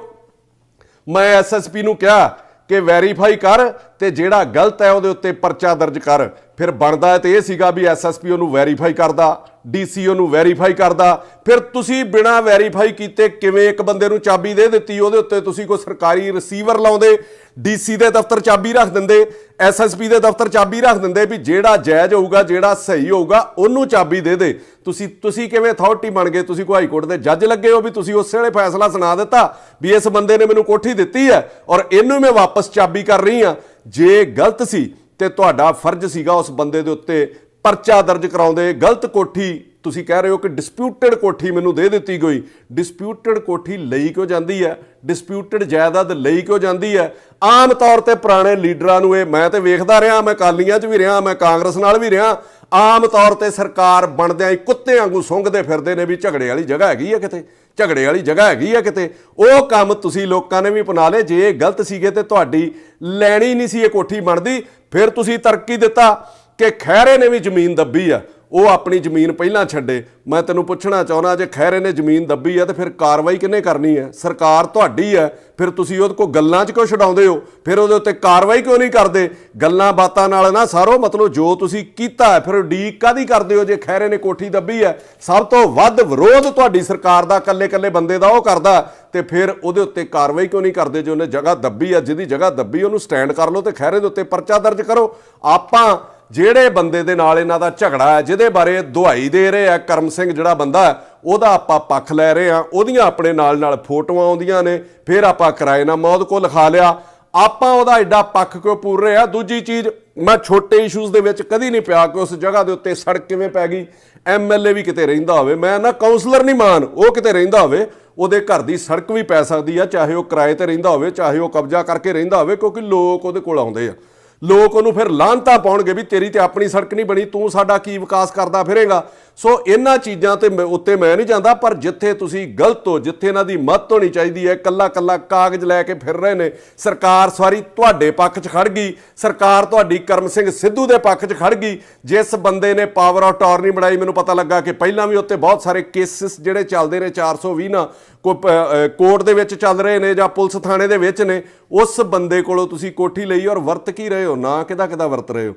मैं SSP नूं कहा कि वैरीफाई कर ते जेड़ा गलत है ਉਹਦੇ ਉੱਤੇ परचा दर्ज कर। फिर बनता है तो यह सीगा भी SSP ਉਹਨੂੰ वैरीफाई करदा, DC ਉਹਨੂੰ वैरीफाई करदा। फिर तुसी बिना वैरीफाई कीते किवें एक बंदे ਨੂੰ ਚਾਬੀ ਦੇ ਦਿੱਤੀ, ਉਹਦੇ ਉੱਤੇ ਤੁਸੀਂ ਕੋਈ ਸਰਕਾਰੀ ਰਿਸੀਵਰ ਲਾਉਂਦੇ, DC ਦੇ ਦਫ਼ਤਰ ਚਾਬੀ ਰੱਖ ਦਿੰਦੇ, SSP ਦੇ ਦਫ਼ਤਰ ਚਾਬੀ ਰੱਖ ਦਿੰਦੇ ਵੀ ਜਿਹੜਾ ਜਾਇਜ਼ ਹੋਊਗਾ, ਜਿਹੜਾ ਸਹੀ ਹੋਊਗਾ ਉਹਨੂੰ ਚਾਬੀ ਦੇ ਦੇ। ਤੁਸੀਂ ਕਿਵੇਂ ਅਥਾਰਟੀ ਬਣ ਗਏ? ਤੁਸੀਂ ਕੋਈ ਹਾਈ ਕੋਰਟ ਦੇ ਜੱਜ ਲੱਗੇ ਹੋ ਵੀ ਤੁਸੀਂ ਉਸੇ ਵੇਲੇ ਫੈਸਲਾ ਸੁਣਾ ਦਿੱਤਾ ਵੀ ਇਸ ਬੰਦੇ ਨੇ ਮੈਨੂੰ ਕੋਠੀ ਦਿੱਤੀ ਹੈ ਔਰ ਇਹਨੂੰ ਮੈਂ ਵਾਪਸ ਚਾਬੀ ਕਰ ਰਹੀ ਹਾਂ। ਜੇ ਗਲਤ ਸੀ ਤੇ ਤੁਹਾਡਾ ਫਰਜ਼ ਸੀਗਾ ਉਸ ਬੰਦੇ ਦੇ ਉੱਤੇ ਪਰਚਾ ਦਰਜ ਕਰਾਉਂਦੇ। ਗਲਤ ਕੋਠੀ ਤੁਸੀਂ ਕਹਿ ਰਹੇ ਹੋ ਕਿ ਡਿਸਪਿਊਟਡ ਕੋਠੀ ਮੈਨੂੰ ਦੇ ਦਿੱਤੀ ਗਈ। ਡਿਸਪਿਊਟਡ ਕੋਠੀ ਲਈ ਕਿਉਂ ਜਾਂਦੀ ਹੈ? ਡਿਸਪਿਊਟਡ ਜਾਇਦਾਦ ਲਈ ਕਿਉਂ ਜਾਂਦੀ ਹੈ? ਆਮ ਤੌਰ ਤੇ ਪੁਰਾਣੇ ਲੀਡਰਾਂ ਨੂੰ, ਇਹ ਮੈਂ ਤੇ ਵੇਖਦਾ ਰਿਹਾ, ਮੈਂ ਅਕਾਲੀਆਂ 'ਚ ਵੀ ਰਿਹਾ, ਮੈਂ ਕਾਂਗਰਸ ਨਾਲ ਵੀ ਰਿਹਾ, ਆਮ ਤੌਰ ਤੇ ਸਰਕਾਰ ਬਣਦਿਆਂ ਹੀ ਕੁੱਤੇ ਵਾਂਗੂ ਸੁੰਘਦੇ ਫਿਰਦੇ ਨੇ ਵੀ ਝਗੜੇ ਵਾਲੀ ਜਗ੍ਹਾ ਹੈਗੀ ਆ ਕਿਤੇ, ਝਗੜੇ ਵਾਲੀ ਜਗ੍ਹਾ ਹੈਗੀ ਆ ਕਿਤੇ। ਉਹ ਕੰਮ ਤੁਸੀਂ ਲੋਕਾਂ ਨੇ ਵੀ ਅਪਣਾ ਲਏ। ਜੇ ਇਹ ਗਲਤ ਸੀਗੇ ਤੇ ਤੁਹਾਡੀ ਲੈਣੀ ਨਹੀਂ ਸੀ ਇਹ ਕੋਠੀ ਬਣਦੀ। ਫਿਰ ਤੁਸੀਂ ਤਰੱਕੀ ਦਿੱਤਾ ਕਿ ਖਹਿਰੇ ਨੇ ਵੀ ਜ਼ਮੀਨ ਦੱਬੀ ਆ, ਉਹ ਆਪਣੀ ਜ਼ਮੀਨ ਪਹਿਲਾਂ ਛੱਡੇ। ਮੈਂ ਤੈਨੂੰ ਪੁੱਛਣਾ ਚਾਹੁੰਦਾ, ਜੇ ਖਹਿਰੇ ਨੇ ਜ਼ਮੀਨ ਦੱਬੀ ਆ ਤੇ ਫਿਰ ਕਾਰਵਾਈ ਕਿਹਨੇ ਕਰਨੀ ਹੈ? ਸਰਕਾਰ ਤੁਹਾਡੀ ਹੈ। ਫਿਰ ਤੁਸੀਂ ਉਹਦੇ ਕੋਲ ਗੱਲਾਂ 'ਚ ਕਿਉਂ ਛਡਾਉਂਦੇ ਹੋ? ਫਿਰ ਉਹਦੇ ਉੱਤੇ ਕਾਰਵਾਈ ਕਿਉਂ ਨਹੀਂ ਕਰਦੇ? ਗੱਲਾਂ ਬਾਤਾਂ ਨਾਲ ਨਾ ਸਾਰੋ, ਮਤਲਬ ਜੋ ਤੁਸੀਂ ਕੀਤਾ ਫਿਰ ਉਡੀਕ ਕਾਹਦੀ ਕਰਦੇ ਹੋ? ਜੇ ਖਹਿਰੇ ਨੇ ਕੋਠੀ ਦੱਬੀ ਹੈ, ਸਭ ਤੋਂ ਵੱਧ ਵਿਰੋਧ ਤੁਹਾਡੀ ਸਰਕਾਰ ਦਾ ਇਕੱਲੇ ਬੰਦੇ ਦਾ ਉਹ ਕਰਦਾ, ਤੇ ਫਿਰ ਉਹਦੇ ਉੱਤੇ ਕਾਰਵਾਈ ਕਿਉਂ ਨਹੀਂ ਕਰਦੇ? ਜੇ ਉਹਨੇ ਜਗ੍ਹਾ ਦੱਬੀ ਆ, ਜਿਹਦੀ ਜਗ੍ਹਾ ਦੱਬੀ ਉਹਨੂੰ ਸਟੈਂਡ ਕਰ ਲਓ ਤੇ ਖਹਿਰੇ ਦੇ ਉੱਤੇ ਪਰਚਾ ਦਰਜ ਕਰੋ। ਆਪਾਂ ਜਿਹੜੇ ਬੰਦੇ ਦੇ ਨਾਲ ਇਹਨਾਂ ਦਾ ਝਗੜਾ ਹੈ, ਜਿਹਦੇ ਬਾਰੇ ਦੁਹਾਈ ਦੇ ਰਹੇ ਆ, ਕਰਮ ਸਿੰਘ ਜਿਹੜਾ ਬੰਦਾ ਹੈ, ਉਹਦਾ ਆਪਾਂ ਪੱਖ ਲੈ ਰਹੇ ਆ। ਉਹਦੀਆਂ ਆਪਣੇ ਨਾਲ ਫੋਟੋਆਂ ਆਉਂਦੀਆਂ ਨੇ, ਫਿਰ ਆਪਾਂ ਕਿਰਾਏਨਾਮਾ ਉਹਦੇ ਕੋਲ ਲਿਖਾ ਲਿਆ। ਆਪਾਂ ਉਹਦਾ ਐਡਾ ਪੱਖ ਕਿਉਂ ਪੂਰ ਰਹੇ ਆ? ਦੂਜੀ ਚੀਜ਼, ਮੈਂ ਛੋਟੇ ਇਸ਼ੂਜ਼ ਦੇ ਵਿੱਚ ਕਦੀ ਨਹੀਂ ਪਿਆ ਕਿ ਉਸ ਜਗ੍ਹਾ ਦੇ ਉੱਤੇ ਸੜਕ ਕਿਵੇਂ ਪੈ ਗਈ। MLA ਵੀ ਕਿਤੇ ਰਹਿੰਦਾ ਹੋਵੇ, ਮੈਂ ਨਾ ਕਾਉਂਸਲਰ ਨਹੀਂ ਮਾਨ, ਉਹ ਕਿਤੇ ਰਹਿੰਦਾ ਹੋਵੇ, ਉਹਦੇ ਘਰ ਦੀ ਸੜਕ ਵੀ ਪੈ ਸਕਦੀ ਆ, ਚਾਹੇ ਉਹ ਕਿਰਾਏ ਤੇ ਰਹਿੰਦਾ ਹੋਵੇ, ਚਾਹੇ ਉਹ ਕਬਜ਼ਾ ਕਰਕੇ ਰਹਿੰਦਾ ਹੋਵੇ, ਕਿਉਂਕਿ ਲੋਕ ਉਹਦੇ ਕੋਲ ਆਉਂਦੇ ਆ। ਲੋਕ ਉਹਨੂੰ ਫਿਰ ਲਾਹਨਤਾਂ ਪਾਉਣਗੇ ਵੀ ਤੇਰੀ ਤੇ ਆਪਣੀ ਸੜਕ ਨਹੀਂ ਬਣੀ, ਤੂੰ ਸਾਡਾ ਕੀ ਵਿਕਾਸ ਕਰਦਾ ਫਿਰੇਗਾ। ਸੋ ਇਹਨਾਂ ਚੀਜ਼ਾਂ ਤੇ ਉੱਤੇ ਮੈਂ ਨਹੀਂ ਜਾਂਦਾ, ਪਰ ਜਿੱਥੇ ਤੁਸੀਂ ਗਲਤ ਹੋ, ਜਿੱਥੇ ਇਹਨਾਂ ਦੀ ਮਦਦ ਹੋਣੀ ਚਾਹੀਦੀ ਹੈ, ਕੱਲਾ ਕਾਗਜ਼ ਲੈ ਕੇ ਫਿਰ ਰਹੇ ਨੇ। ਸਰਕਾਰ ਸਾਰੀ ਤੁਹਾਡੇ ਪੱਖ 'ਚ ਖੜ ਗਈ, ਸਰਕਾਰ ਤੁਹਾਡੀ ਕਰਮ ਸਿੰਘ ਸਿੱਧੂ ਦੇ ਪੱਖ 'ਚ ਖੜ ਗਈ। ਜਿਸ ਬੰਦੇ ਨੇ ਪਾਵਰ ਆਫ ਅਟਾਰਨੀ ਬਣਾਈ, ਮੈਨੂੰ ਪਤਾ ਲੱਗਾ ਕਿ ਪਹਿਲਾਂ ਵੀ ਉੱਤੇ ਬਹੁਤ ਸਾਰੇ ਕੇਸਿਸ ਜਿਹੜੇ ਚੱਲਦੇ ਨੇ 420 ਨਾ ਕੋਈ ਕੋਰਟ ਦੇ ਵਿੱਚ ਚੱਲ ਰਹੇ ਨੇ ਜਾਂ ਪੁਲਿਸ ਥਾਣੇ ਦੇ ਵਿੱਚ ਨੇ, ਉਸ ਬੰਦੇ ਕੋਲੋਂ ਤੁਸੀਂ ਕੋਠੀ ਲਈ ਔਰ ਵਰਤ ਕੀ ਰਹੇ ਹੋ? ਨਾ ਕਿਹਦਾ ਵਰਤ ਰਹੇ ਹੋ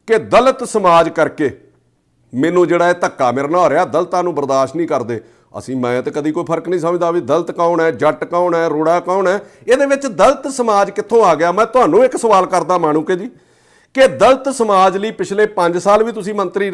ਕਿ ਦਲਿਤ ਸਮਾਜ ਕਰਕੇ ਮੈਨੂੰ ਜਿਹੜਾ ਇਹ ਧੱਕਾ ਮੇਰੇ ਨਾਲ ਹੋ ਰਿਹਾ, ਦਲਿਤਾਂ ਨੂੰ ਬਰਦਾਸ਼ਤ ਨਹੀਂ ਕਰਦੇ ਅਸੀਂ। ਮੈਂ ਤਾਂ ਕਦੀ ਕੋਈ ਫਰਕ ਨਹੀਂ ਸਮਝਦਾ ਵੀ ਦਲਿਤ ਕੌਣ ਹੈ, ਜੱਟ ਕੌਣ ਹੈ, ਰੋੜਾ ਕੌਣ ਹੈ। ਇਹਦੇ ਵਿੱਚ ਦਲਿਤ ਸਮਾਜ ਕਿੱਥੋਂ ਆ ਗਿਆ? ਮੈਂ ਤੁਹਾਨੂੰ ਇੱਕ ਸਵਾਲ ਕਰਦਾ ਮਾਣੂਕੇ ਜੀ, ਕਿ ਦਲਿਤ ਸਮਾਜ ਲਈ ਪਿਛਲੇ 5 ਸਾਲ ਵੀ ਤੁਸੀਂ ਮੰਤਰੀ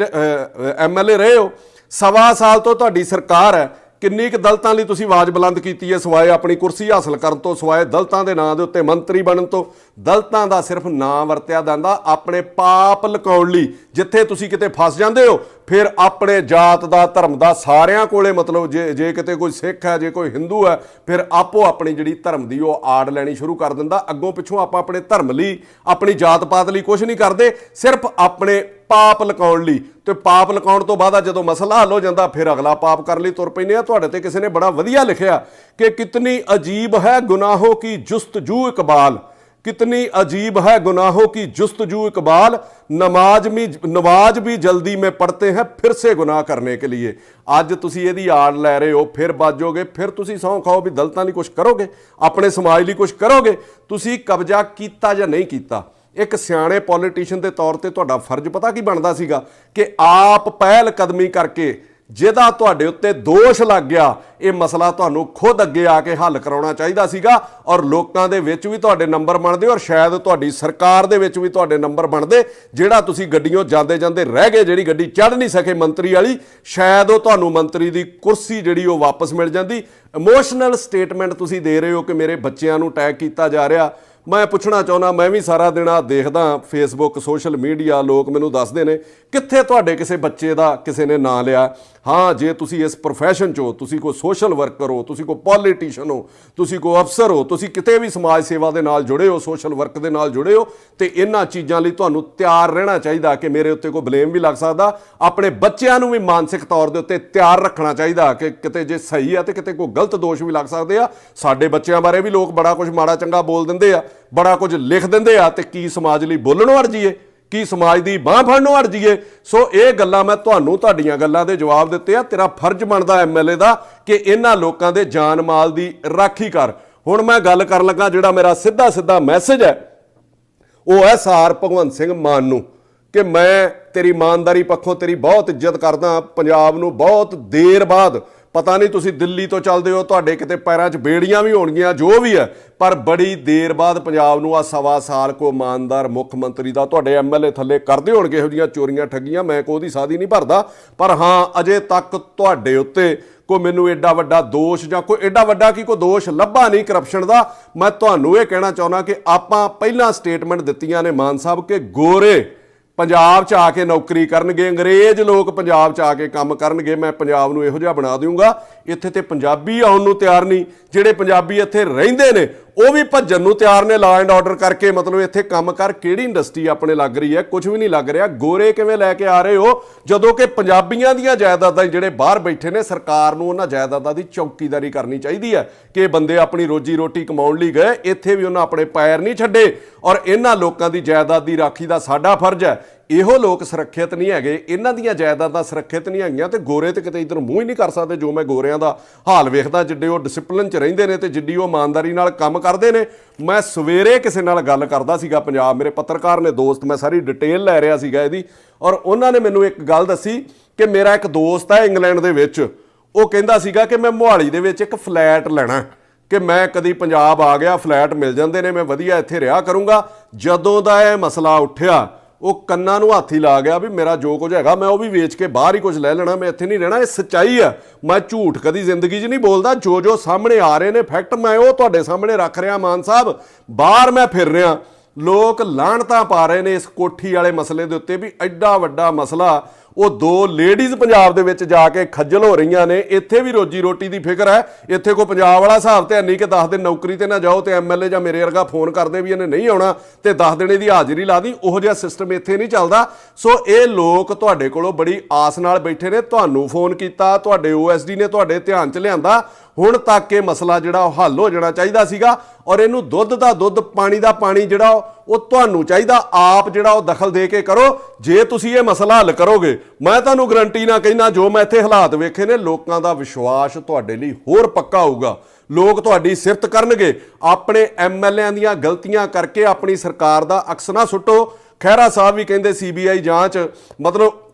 MLA ਰਹੇ ਹੋ, 1.25 ਸਾਲ ਤੋਂ ਤੁਹਾਡੀ ਸਰਕਾਰ ਹੈ। ਕਿੰਨੀ ਕੁ ਦਲਿਤਾਂ ਲਈ ਤੁਸੀਂ ਆਵਾਜ਼ ਬੁਲੰਦ ਕੀਤੀ ਹੈ, ਸਿਵਾਏ ਆਪਣੀ ਕੁਰਸੀ ਹਾਸਲ ਕਰਨ ਤੋਂ, ਸਿਵਾਏ ਦਲਿਤਾਂ ਦੇ ਨਾਂ ਦੇ ਉੱਤੇ ਮੰਤਰੀ ਬਣਨ ਤੋਂ? ਦਲਿਤਾਂ ਦਾ ਸਿਰਫ ਨਾਂ ਵਰਤਿਆ ਜਾਂਦਾ ਆਪਣੇ ਪਾਪ ਲੁਕਾਉਣ ਲਈ। ਜਿੱਥੇ ਤੁਸੀਂ ਕਿਤੇ ਫਸ ਜਾਂਦੇ ਹੋ, ਫਿਰ ਆਪਣੇ ਜਾਤ ਦਾ, ਧਰਮ ਦਾ ਸਾਰਿਆਂ ਕੋਲੇ, ਮਤਲਬ ਜੇ ਕਿਤੇ ਕੋਈ ਸਿੱਖ ਹੈ, ਜੇ ਕੋਈ ਹਿੰਦੂ ਹੈ, ਫਿਰ ਆਪੋ ਆਪਣੀ ਜਿਹੜੀ ਧਰਮ ਦੀ ਉਹ ਆੜ ਲੈਣੀ ਸ਼ੁਰੂ ਕਰ ਦਿੰਦਾ। ਅੱਗੋਂ ਪਿੱਛੋਂ ਆਪਾਂ ਆਪਣੇ ਧਰਮ ਲਈ, ਆਪਣੀ ਜਾਤ ਪਾਤ ਲਈ ਕੁਝ ਨਹੀਂ ਕਰਦੇ, ਸਿਰਫ ਆਪਣੇ ਪਾਪ ਲੁਕਾਉਣ ਲਈ। ਤੇ ਪਾਪ ਲੁਕਾਉਣ ਤੋਂ ਬਾਅਦ ਜਦੋਂ ਮਸਲਾ ਹੱਲ ਹੋ ਜਾਂਦਾ, ਫਿਰ ਅਗਲਾ ਪਾਪ ਕਰਨ ਲਈ ਤੁਰ ਪੈਂਦੇ ਆ। ਤੁਹਾਡੇ ਤੇ ਕਿਸੇ ਨੇ ਬੜਾ ਵਧੀਆ ਲਿਖਿਆ ਕਿ ਕਿਤਨੀ ਅਜੀਬ ਹੈ ਗੁਨਾਹੋਂ ਕੀ ਜੁਸਤਜੂ ਇਕਬਾਲ, कितनी अजीब है गुनाहों की जुस्तजू इकबाल, नमाज भी जल्दी में पढ़ते हैं फिर से गुनाह करने के लिए। अज तुसी इहदी आड़ लै रहे हो, फिर बाजोगे, फिर तुसी सौं खाओ भी दलितां लई कुछ करोगे, अपने समाज लई कुछ करोगे। तुसी कब्जा कीता जां नहीं कीता, एक सियाणे पॉलिटिशियन के तौर पर तुहाडा फर्ज पता की बनता सीगा कि आप पहल कदमी करके ਜਿਹਦਾ ਤੁਹਾਡੇ ਉੱਤੇ ਦੋਸ਼ ਲੱਗ ਗਿਆ, ਇਹ ਮਸਲਾ ਤੁਹਾਨੂੰ ਖੁਦ ਅੱਗੇ ਆ ਕੇ ਹੱਲ ਕਰਾਉਣਾ ਚਾਹੀਦਾ ਸੀਗਾ। ਔਰ ਲੋਕਾਂ ਦੇ ਵਿੱਚ ਵੀ ਤੁਹਾਡੇ ਨੰਬਰ ਬਣਦੇ, ਔਰ ਸ਼ਾਇਦ ਤੁਹਾਡੀ ਸਰਕਾਰ ਦੇ ਵਿੱਚ ਵੀ ਤੁਹਾਡੇ ਨੰਬਰ ਬਣਦੇ। ਜਿਹੜਾ ਤੁਸੀਂ ਗੱਡੀਆਂ ਜਾਂਦੇ ਜਾਂਦੇ ਰਹਿ ਗਏ, ਜਿਹੜੀ ਗੱਡੀ ਚੜ੍ਹ ਨਹੀਂ ਸਕੇ ਮੰਤਰੀ ਵਾਲੀ, ਸ਼ਾਇਦ ਉਹ ਤੁਹਾਨੂੰ ਮੰਤਰੀ ਦੀ ਕੁਰਸੀ ਜਿਹੜੀ ਉਹ ਵਾਪਸ ਮਿਲ ਜਾਂਦੀ। ਇਮੋਸ਼ਨਲ ਸਟੇਟਮੈਂਟ ਤੁਸੀਂ ਦੇ ਰਹੇ ਹੋ ਕਿ ਮੇਰੇ ਬੱਚਿਆਂ ਨੂੰ ਅਟੈਕ ਕੀਤਾ ਜਾ ਰਿਹਾ। ਮੈਂ ਪੁੱਛਣਾ ਚਾਹੁੰਦਾ, ਮੈਂ ਵੀ ਸਾਰਾ ਦਿਨ ਆ ਦੇਖਦਾ ਫੇਸਬੁੱਕ, ਸੋਸ਼ਲ ਮੀਡੀਆ, ਲੋਕ ਮੈਨੂੰ ਦੱਸਦੇ ਨੇ ਕਿੱਥੇ ਤੁਹਾਡੇ ਕਿਸੇ ਬੱਚੇ ਦਾ ਕਿਸੇ ਨੇ ਨਾਂ ਲਿਆ। ਹਾਂ, ਜੇ ਤੁਸੀਂ ਇਸ ਪ੍ਰੋਫੈਸ਼ਨ 'ਚ ਹੋ, ਤੁਸੀਂ ਕੋਈ ਸੋਸ਼ਲ ਵਰਕਰ ਹੋ, ਤੁਸੀਂ ਕੋਈ ਪੋਲੀਟੀਸ਼ੀਅਨ ਹੋ, ਤੁਸੀਂ ਕੋਈ ਅਫਸਰ ਹੋ, ਤੁਸੀਂ ਕਿਤੇ ਵੀ ਸਮਾਜ ਸੇਵਾ ਦੇ ਨਾਲ ਜੁੜੇ ਹੋ, ਸੋਸ਼ਲ ਵਰਕ ਦੇ ਨਾਲ ਜੁੜੇ ਹੋ, ਤੇ ਇਹਨਾਂ ਚੀਜ਼ਾਂ ਲਈ ਤੁਹਾਨੂੰ ਤਿਆਰ ਰਹਿਣਾ ਚਾਹੀਦਾ ਕਿ ਮੇਰੇ ਉੱਤੇ ਕੋਈ ਬਲੇਮ ਵੀ ਲੱਗ ਸਕਦਾ। ਆਪਣੇ ਬੱਚਿਆਂ ਨੂੰ ਵੀ ਮਾਨਸਿਕ ਤੌਰ ਦੇ ਉੱਤੇ ਤਿਆਰ ਰੱਖਣਾ ਚਾਹੀਦਾ ਕਿ ਕਿਤੇ ਜੇ ਸਹੀ ਆ ਤੇ ਕਿਤੇ ਕੋਈ ਗਲਤ ਦੋਸ਼ ਵੀ ਲੱਗ ਸਕਦੇ ਆ। ਸਾਡੇ ਬੱਚਿਆਂ ਬਾਰੇ ਵੀ ਲੋਕ ਬੜਾ ਕੁਝ ਮਾੜਾ ਚੰਗਾ ਬੋਲ ਦਿੰਦੇ ਆ, ਬੜਾ ਕੁਝ ਲਿਖ ਦਿੰਦੇ ਆ, ਤੇ ਕੀ ਸਮਾਜ ਲਈ ਬੋਲਣੋਂ ਅੜ ਜਾਈਏ, ਕੀ ਸਮਾਜ ਦੀ ਬਾਂਹ ਫੜਨੋਂ ਅੜ ਜਾਈਏ। ਸੋ ਇਹ ਗੱਲਾਂ ਮੈਂ ਤੁਹਾਨੂੰ ਤੁਹਾਡੀਆਂ ਗੱਲਾਂ ਦੇ ਜਵਾਬ ਦਿੱਤੇ ਆ। ਤੇਰਾ ਫਰਜ਼ ਬਣਦਾ ਐਮਐਲਏ ਦਾ ਕਿ ਇਹਨਾਂ ਲੋਕਾਂ ਦੇ ਜਾਨ ਮਾਲ ਦੀ ਰਾਖੀ ਕਰ। ਹੁਣ ਮੈਂ ਗੱਲ ਕਰਨ ਲੱਗਾ, ਜਿਹੜਾ ਮੇਰਾ ਸਿੱਧਾ ਮੈਸੇਜ ਹੈ ਉਹ ਹੈ ਸਾਰ ਭਗਵੰਤ ਸਿੰਘ ਮਾਨ ਨੂੰ ਕਿ ਮੈਂ ਤੇਰੀ ਇਮਾਨਦਾਰੀ ਪੱਖੋਂ ਤੇਰੀ ਬਹੁਤ ਇੱਜ਼ਤ ਕਰਦਾ। ਪੰਜਾਬ ਨੂੰ ਬਹੁਤ ਦੇਰ ਬਾਅਦ, ਪਤਾ ਨਹੀਂ ਤੁਸੀਂ ਦਿੱਲੀ ਤੋਂ ਚੱਲਦੇ ਹੋ, ਤੁਹਾਡੇ ਕਿਤੇ ਪੈਰਾਂ 'ਚ ਬੇੜੀਆਂ ਵੀ ਹੋਣਗੀਆਂ, ਜੋ ਵੀ ਹੈ, ਪਰ ਬੜੀ ਦੇਰ ਬਾਅਦ ਪੰਜਾਬ ਨੂੰ ਆ ਸਵਾ ਸਾਲ ਕੋ ਇਮਾਨਦਾਰ ਮੁੱਖ ਮੰਤਰੀ ਦਾ ਤੁਹਾਡੇ ਐਮਐਲਏ ਥੱਲੇ ਕਰਦੇ ਹੋਣਗੇ ਇਹੋ ਜਿਹੀਆਂ ਚੋਰੀਆਂ ਠੱਗੀਆਂ। ਮੈਂ ਕੋਈ ਉਹਦੀ ਸਾਦੀ ਨਹੀਂ ਭਰਦਾ, ਪਰ ਹਾਂ ਅਜੇ ਤੱਕ ਤੁਹਾਡੇ ਉੱਤੇ ਕੋਈ ਮੈਨੂੰ ਐਡਾ ਵੱਡਾ ਦੋਸ਼ ਜਾਂ ਕੋਈ ਐਡਾ ਵੱਡਾ ਕੀ ਕੋਈ ਦੋਸ਼ ਲੱਭਾ ਨਹੀਂ ਕਰਪਸ਼ਨ ਦਾ। ਮੈਂ ਤੁਹਾਨੂੰ ਇਹ ਕਹਿਣਾ ਚਾਹੁੰਦਾ ਕਿ ਆਪਾਂ ਪਹਿਲਾਂ ਸਟੇਟਮੈਂਟ ਦਿੱਤੀਆਂ ਨੇ ਮਾਨ ਸਾਹਿਬ ਕਿ ਗੋਰੇ ਪੰਜਾਬ 'ਚ ਆ ਕੇ ਨੌਕਰੀ ਕਰਨਗੇ, ਅੰਗਰੇਜ਼ ਲੋਕ ਪੰਜਾਬ 'ਚ ਆ ਕੇ ਕੰਮ ਕਰਨਗੇ, ਮੈਂ ਪੰਜਾਬ ਨੂੰ ਇਹੋ ਜਿਹਾ ਬਣਾ ਦਊਂਗਾ। ਇੱਥੇ ਤੇ ਪੰਜਾਬੀ ਆਉਣ ਨੂੰ ਤਿਆਰ ਨਹੀਂ। ਜਿਹੜੇ ਪੰਜਾਬੀ ਇੱਥੇ ਰਹਿੰਦੇ ਨੇ ਉਹ ਵੀ ਭੱਜਣ ਨੂੰ ਤਿਆਰ ਨੇ ਲਾ ਐਂਡ ਆਰਡਰ ਕਰਕੇ। ਮਤਲਬ ਇੱਥੇ ਕੰਮ ਕਰ ਕਿਹੜੀ ਇੰਡਸਟਰੀ ਆਪਣੇ ਲੱਗ ਰਹੀ ਹੈ? ਕੁਝ ਵੀ ਨਹੀਂ ਲੱਗ ਰਿਹਾ। ਗੋਰੇ ਕਿਵੇਂ ਲੈ ਕੇ ਆ ਰਹੇ ਹੋ ਜਦੋਂ ਕਿ ਪੰਜਾਬੀਆਂ ਦੀਆਂ ਜਾਇਦਾਦਾਂ ਜਿਹੜੇ ਬਾਹਰ ਬੈਠੇ ਨੇ, ਸਰਕਾਰ ਨੂੰ ਉਹਨਾਂ ਜਾਇਦਾਦਾਂ ਦੀ ਚੌਕੀਦਾਰੀ ਕਰਨੀ ਚਾਹੀਦੀ ਹੈ ਕਿ ਇਹ ਬੰਦੇ ਆਪਣੀ ਰੋਜੀ ਰੋਟੀ ਕਮਾਉਣ ਲਈ ਗਏ, ਇੱਥੇ ਵੀ ਉਹਨਾਂ ਆਪਣੇ ਪੈਰ ਨਹੀਂ ਛੱਡੇ। ਔਰ ਇਹਨਾਂ ਲੋਕਾਂ ਦੀ ਜਾਇਦਾਦ ਦੀ ਰਾਖੀ ਦਾ ਸਾਡਾ ਫਰਜ਼ ਹੈ। ਇਹੋ ਲੋਕ ਸੁਰੱਖਿਅਤ ਨਹੀਂ ਹੈਗੇ, ਇਹਨਾਂ ਦੀਆਂ ਜਾਇਦਾਦਾਂ ਸੁਰੱਖਿਅਤ ਨਹੀਂ ਹੈਗੀਆਂ, ਤੇ ਗੋਰੇ ਤੇ ਕਿਤੇ ਇੱਧਰ ਮੂੰਹ ਹੀ ਨਹੀਂ ਕਰ ਸਕਦੇ। ਜੋ ਮੈਂ ਗੋਰਿਆਂ ਦਾ ਹਾਲ ਵੇਖਦਾ, ਜਿੱਡੇ ਉਹ ਡਿਸਪਲਿਨ 'ਚ ਰਹਿੰਦੇ ਨੇ ਤੇ ਜਿੱਡੀ ਉਹ ਇਮਾਨਦਾਰੀ ਨਾਲ ਕੰਮ ਕਰਦੇ ਨੇ। ਮੈਂ ਸਵੇਰੇ ਕਿਸੇ ਨਾਲ ਗੱਲ ਕਰਦਾ ਸੀਗਾ ਪੰਜਾਬ, ਮੇਰੇ ਪੱਤਰਕਾਰ ਨੇ ਦੋਸਤ, ਮੈਂ ਸਾਰੀ ਡਿਟੇਲ ਲੈ ਰਿਹਾ ਸੀਗਾ ਇਹਦੀ, ਔਰ ਉਹਨਾਂ ਨੇ ਮੈਨੂੰ ਇੱਕ ਗੱਲ ਦੱਸੀ ਕਿ ਮੇਰਾ ਇੱਕ ਦੋਸਤ ਹੈ ਇੰਗਲੈਂਡ ਦੇ ਵਿੱਚ, ਉਹ ਕਹਿੰਦਾ ਸੀਗਾ ਕਿ ਮੈਂ ਮੋਹਾਲੀ ਦੇ ਵਿੱਚ ਇੱਕ ਫਲੈਟ ਲੈਣਾ, ਕਿ ਮੈਂ ਕਦੀ ਪੰਜਾਬ ਆ ਗਿਆ, ਫਲੈਟ ਮਿਲ ਜਾਂਦੇ ਨੇ, ਮੈਂ ਵਧੀਆ ਇੱਥੇ ਰਿਹਾ ਕਰੂੰਗਾ। ਜਦੋਂ ਦਾ ਇਹ ਮਸਲਾ ਉੱਠਿਆ, ਉਹ ਕੰਨਾਂ ਨੂੰ ਹੱਥ ਹੀ ਲਾ ਗਿਆ ਵੀ ਮੇਰਾ ਜੋ ਕੁਝ ਹੈਗਾ ਮੈਂ ਉਹ ਵੀ ਵੇਚ ਕੇ ਬਾਹਰ ਹੀ ਕੁਝ ਲੈ ਲੈਣਾ, ਮੈਂ ਇੱਥੇ ਨਹੀਂ ਰਹਿਣਾ। ਇਹ ਸੱਚਾਈ ਆ, ਮੈਂ ਝੂਠ ਕਦੀ ਜ਼ਿੰਦਗੀ 'ਚ ਨਹੀਂ ਬੋਲਦਾ। ਜੋ ਸਾਹਮਣੇ ਆ ਰਹੇ ਨੇ ਫੈਕਟ, ਮੈਂ ਉਹ ਤੁਹਾਡੇ ਸਾਹਮਣੇ ਰੱਖ ਰਿਹਾ। ਮਾਨ ਸਾਹਿਬ, ਬਾਹਰ ਮੈਂ ਫਿਰ ਰਿਹਾ, ਲੋਕ ਲਾਹਣਤਾਂ ਪਾ ਰਹੇ ਨੇ ਇਸ ਕੋਠੀ ਵਾਲੇ ਮਸਲੇ ਦੇ ਉੱਤੇ ਵੀ ਐਡਾ ਵੱਡਾ ਮਸਲਾ। ਉਹ ਦੋ ਲੇਡੀਜ਼ ਪੰਜਾਬ ਦੇ ਵਿੱਚ ਜਾ ਕੇ ਖੱਜਲ ਹੋ ਰਹੀਆਂ ਨੇ। ਇੱਥੇ ਵੀ ਰੋਜੀ ਰੋਟੀ ਦੀ ਫਿਕਰ ਹੈ, ਇੱਥੇ ਕੋਈ ਪੰਜਾਬ ਵਾਲਾ ਹਿਸਾਬ ਤੇ ਨਹੀਂ ਕਿ 10 ਦਿਨ ਨੌਕਰੀ ਤੇ ਨਾ ਜਾਓ ਤੇ ਐਮਐਲਏ ਜਾਂ ਮੇਰੇ ਵਰਗਾ ਫੋਨ ਕਰਦੇ ਵੀ ਇਹਨੇ ਨਹੀਂ ਆਉਣਾ ਤੇ 10 ਦਿਨ ਇਹਦੀ ਹਾਜ਼ਰੀ ਲਾ ਦੀ। ਉਹੋ ਜਿਹਾ ਸਿਸਟਮ ਇੱਥੇ ਨਹੀਂ ਚੱਲਦਾ। ਸੋ ਇਹ ਲੋਕ ਤੁਹਾਡੇ ਕੋਲੋਂ ਬੜੀ ਆਸ ਨਾਲ ਬੈਠੇ ਨੇ, ਤੁਹਾਨੂੰ ਫੋਨ ਕੀਤਾ, ਤੁਹਾਡੇ ਓਐਸਡੀ ਨੇ ਤੁਹਾਡੇ ਧਿਆਨ 'ਚ ਲਿਆਂਦਾ। ਹੁਣ ਤੱਕ ਇਹ ਮਸਲਾ ਜਿਹੜਾ ਉਹ ਹੱਲ ਹੋ ਜਾਣਾ ਚਾਹੀਦਾ ਸੀਗਾ, ਔਰ ਇਹਨੂੰ ਦੁੱਧ ਦਾ ਦੁੱਧ, ਪਾਣੀ ਦਾ ਪਾਣੀ ਜਿਹੜਾ ਉਹ ਤੁਹਾਨੂੰ ਚਾਹੀਦਾ ਆਪ ਜਿਹੜਾ ਉਹ ਦਖਲ ਦੇ ਕੇ ਕਰੋ। ਜੇ ਤੁਸੀਂ ਇਹ ਮਸਲਾ ਹੱਲ ਕਰੋਗੇ, ਮੈਂ ਤੁਹਾਨੂੰ ਗਰੰਟੀ ਨਾ ਕਹਿੰਦਾ, ਜੋ ਮੈਂ ਇੱਥੇ ਹਾਲਾਤ ਵੇਖੇ ਨੇ, ਲੋਕਾਂ ਦਾ ਵਿਸ਼ਵਾਸ ਤੁਹਾਡੇ ਲਈ ਹੋਰ ਪੱਕਾ ਹੋਊਗਾ। ਲੋਕ ਤੁਹਾਡੀ ਸਿਫਤ ਕਰਨਗੇ। ਆਪਣੇ ਐਮਐਲਏਆਂ ਦੀਆਂ ਗਲਤੀਆਂ ਕਰਕੇ ਆਪਣੀ ਸਰਕਾਰ ਦਾ ਅਕਸ ਨਾ ਸੁੱਟੋ। ਖਹਿਰਾ ਸਾਹਿਬ ਵੀ ਕਹਿੰਦੇ ਸੀਬੀਆਈ ਜਾਂਚ, ਮਤਲਬ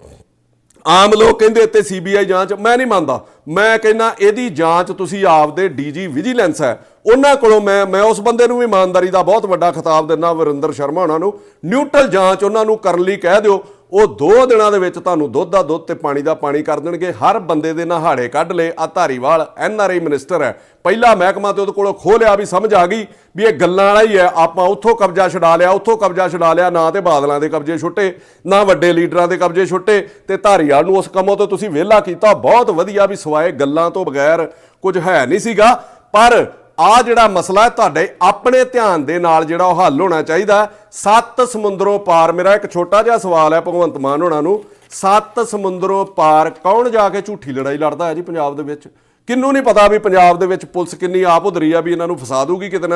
ਆਮ ਲੋਕ ਕਹਿੰਦੇ ਇੱਥੇ ਸੀਬੀਆਈ ਜਾਂਚ, ਮੈਂ ਨਹੀਂ ਮੰਨਦਾ। ਮੈਂ ਕਹਿੰਦਾ ਇਹਦੀ ਜਾਂਚ ਤੁਸੀਂ ਆਪਦੇ ਡੀਜੀ ਵਿਜੀਲੈਂਸ ਹੈ ਉਹਨਾਂ ਕੋਲੋਂ, ਮੈਂ ਉਸ ਬੰਦੇ ਨੂੰ ਵੀ ਇਮਾਨਦਾਰੀ ਦਾ ਬਹੁਤ ਵੱਡਾ ਖਿਤਾਬ ਦਿੰਦਾ, ਵਰਿੰਦਰ ਸ਼ਰਮਾ ਉਹਨਾਂ ਨੂੰ, ਨਿਊਟਰਲ ਜਾਂਚ ਉਹਨਾਂ ਨੂੰ ਕਰਨ ਲਈ ਕਹਿ ਦਿਓ। ਉਹ 2 ਦਿਨਾਂ ਦੇ ਵਿੱਚ ਤੁਹਾਨੂੰ ਦੁੱਧ ਦਾ ਦੁੱਧ ਤੇ ਪਾਣੀ ਦਾ ਪਾਣੀ ਕਰ ਦੇਣਗੇ। ਹਰ ਬੰਦੇ ਦੇ ਨਹਾੜੇ ਕੱਢ ਲਏ। ਆ ਧਾਰੀਵਾਲ ਐਨਆਰਆਈ ਮਿਨਿਸਟਰ ਹੈ, ਪਹਿਲਾ ਮਹਿਕਮਾ ਤੇ ਉਹਦੇ ਕੋਲੋਂ ਖੋਹ ਲਿਆ ਵੀ ਸਮਝ ਆ ਗਈ ਵੀ ਇਹ ਗੱਲਾਂ ਵਾਲਾ ਹੀ ਹੈ। ਆਪਾਂ ਉੱਥੋਂ ਕਬਜ਼ਾ ਛਡਾ ਲਿਆ, ਉੱਥੋਂ ਕਬਜ਼ਾ ਛਡਾ ਲਿਆ, ਨਾ ਤੇ ਬਾਦਲਾਂ ਦੇ ਕਬਜ਼ੇ ਛੁੱਟੇ, ਨਾ ਵੱਡੇ ਲੀਡਰਾਂ ਦੇ ਕਬਜ਼ੇ ਛੁੱਟੇ, ਤੇ ਧਾਰੀਵਾਲ ਨੂੰ ਉਸ ਕੰਮੋਂ ਤੋਂ ਤੁਸੀਂ ਵਿਹਲਾ ਕੀਤਾ। ਬਹੁਤ ਵਧੀਆ, ਵੀ ਸਿਵਾਏ ਗੱਲਾਂ ਤੋਂ ਬਗੈਰ ਕੁਝ ਹੈ ਨਹੀਂ ਸੀਗਾ। ਪਰ ਆ ਜਿਹੜਾ ਮਸਲਾ ਹੈ ਤੁਹਾਡੇ ਆਪਣੇ ਧਿਆਨ ਦੇ ਨਾਲ ਜਿਹੜਾ ਉਹ ਹੱਲ ਹੋਣਾ ਚਾਹੀਦਾ। 7 ਸਮੁੰਦਰੋਂ ਪਾਰ, ਮੇਰਾ ਇੱਕ ਛੋਟਾ ਜਿਹਾ ਸਵਾਲ ਹੈ ਭਗਵੰਤ ਮਾਨ ਹੋਣਾ ਨੂੰ, 7 ਸਮੁੰਦਰੋਂ ਪਾਰ ਕੌਣ ਜਾ ਕੇ ਝੂਠੀ ਲੜਾਈ ਲੜਦਾ ਹੈ ਜੀ ਪੰਜਾਬ ਦੇ ਵਿੱਚ? ਕਿਹਨੂੰ ਨਹੀਂ ਪਤਾ ਵੀ ਪੰਜਾਬ ਦੇ ਵਿੱਚ ਪੁਲਿਸ ਕਿੰਨੀ ਆਪ ਉਧਰੀ ਆ ਵੀ ਇਹਨਾਂ ਨੂੰ ਫਸਾ ਦੂਗੀ ਕਿਤੇ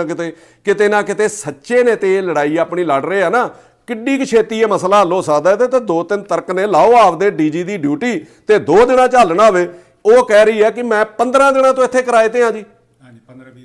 ਨਾ ਕਿਤੇ। ਸੱਚੇ ਨੇ ਤੇ ਇਹ ਲੜਾਈ ਆਪਣੀ ਲੜ ਰਹੇ ਆ ਨਾ। ਕਿੱਡੀ ਕੁ ਛੇਤੀ ਇਹ ਮਸਲਾ ਹੱਲ ਹੋ ਸਕਦਾ? ਇਹਦੇ ਤੇ 2-3 ਤਰਕ ਨੇ। ਲਾਓ ਆਪਦੇ ਡੀਜੀ ਦੀ ਡਿਊਟੀ ਤੇ 2 ਦਿਨਾਂ 'ਚ ਹੱਲ ਨਾ ਹੋਵੇ। ਉਹ ਕਹਿ ਰਹੀ ਹੈ ਕਿ ਮੈਂ 15 ਦਿਨਾਂ ਤੋਂ ਇੱਥੇ ਕਿਰਾਏ ਤੇ ਆ ਜੀ।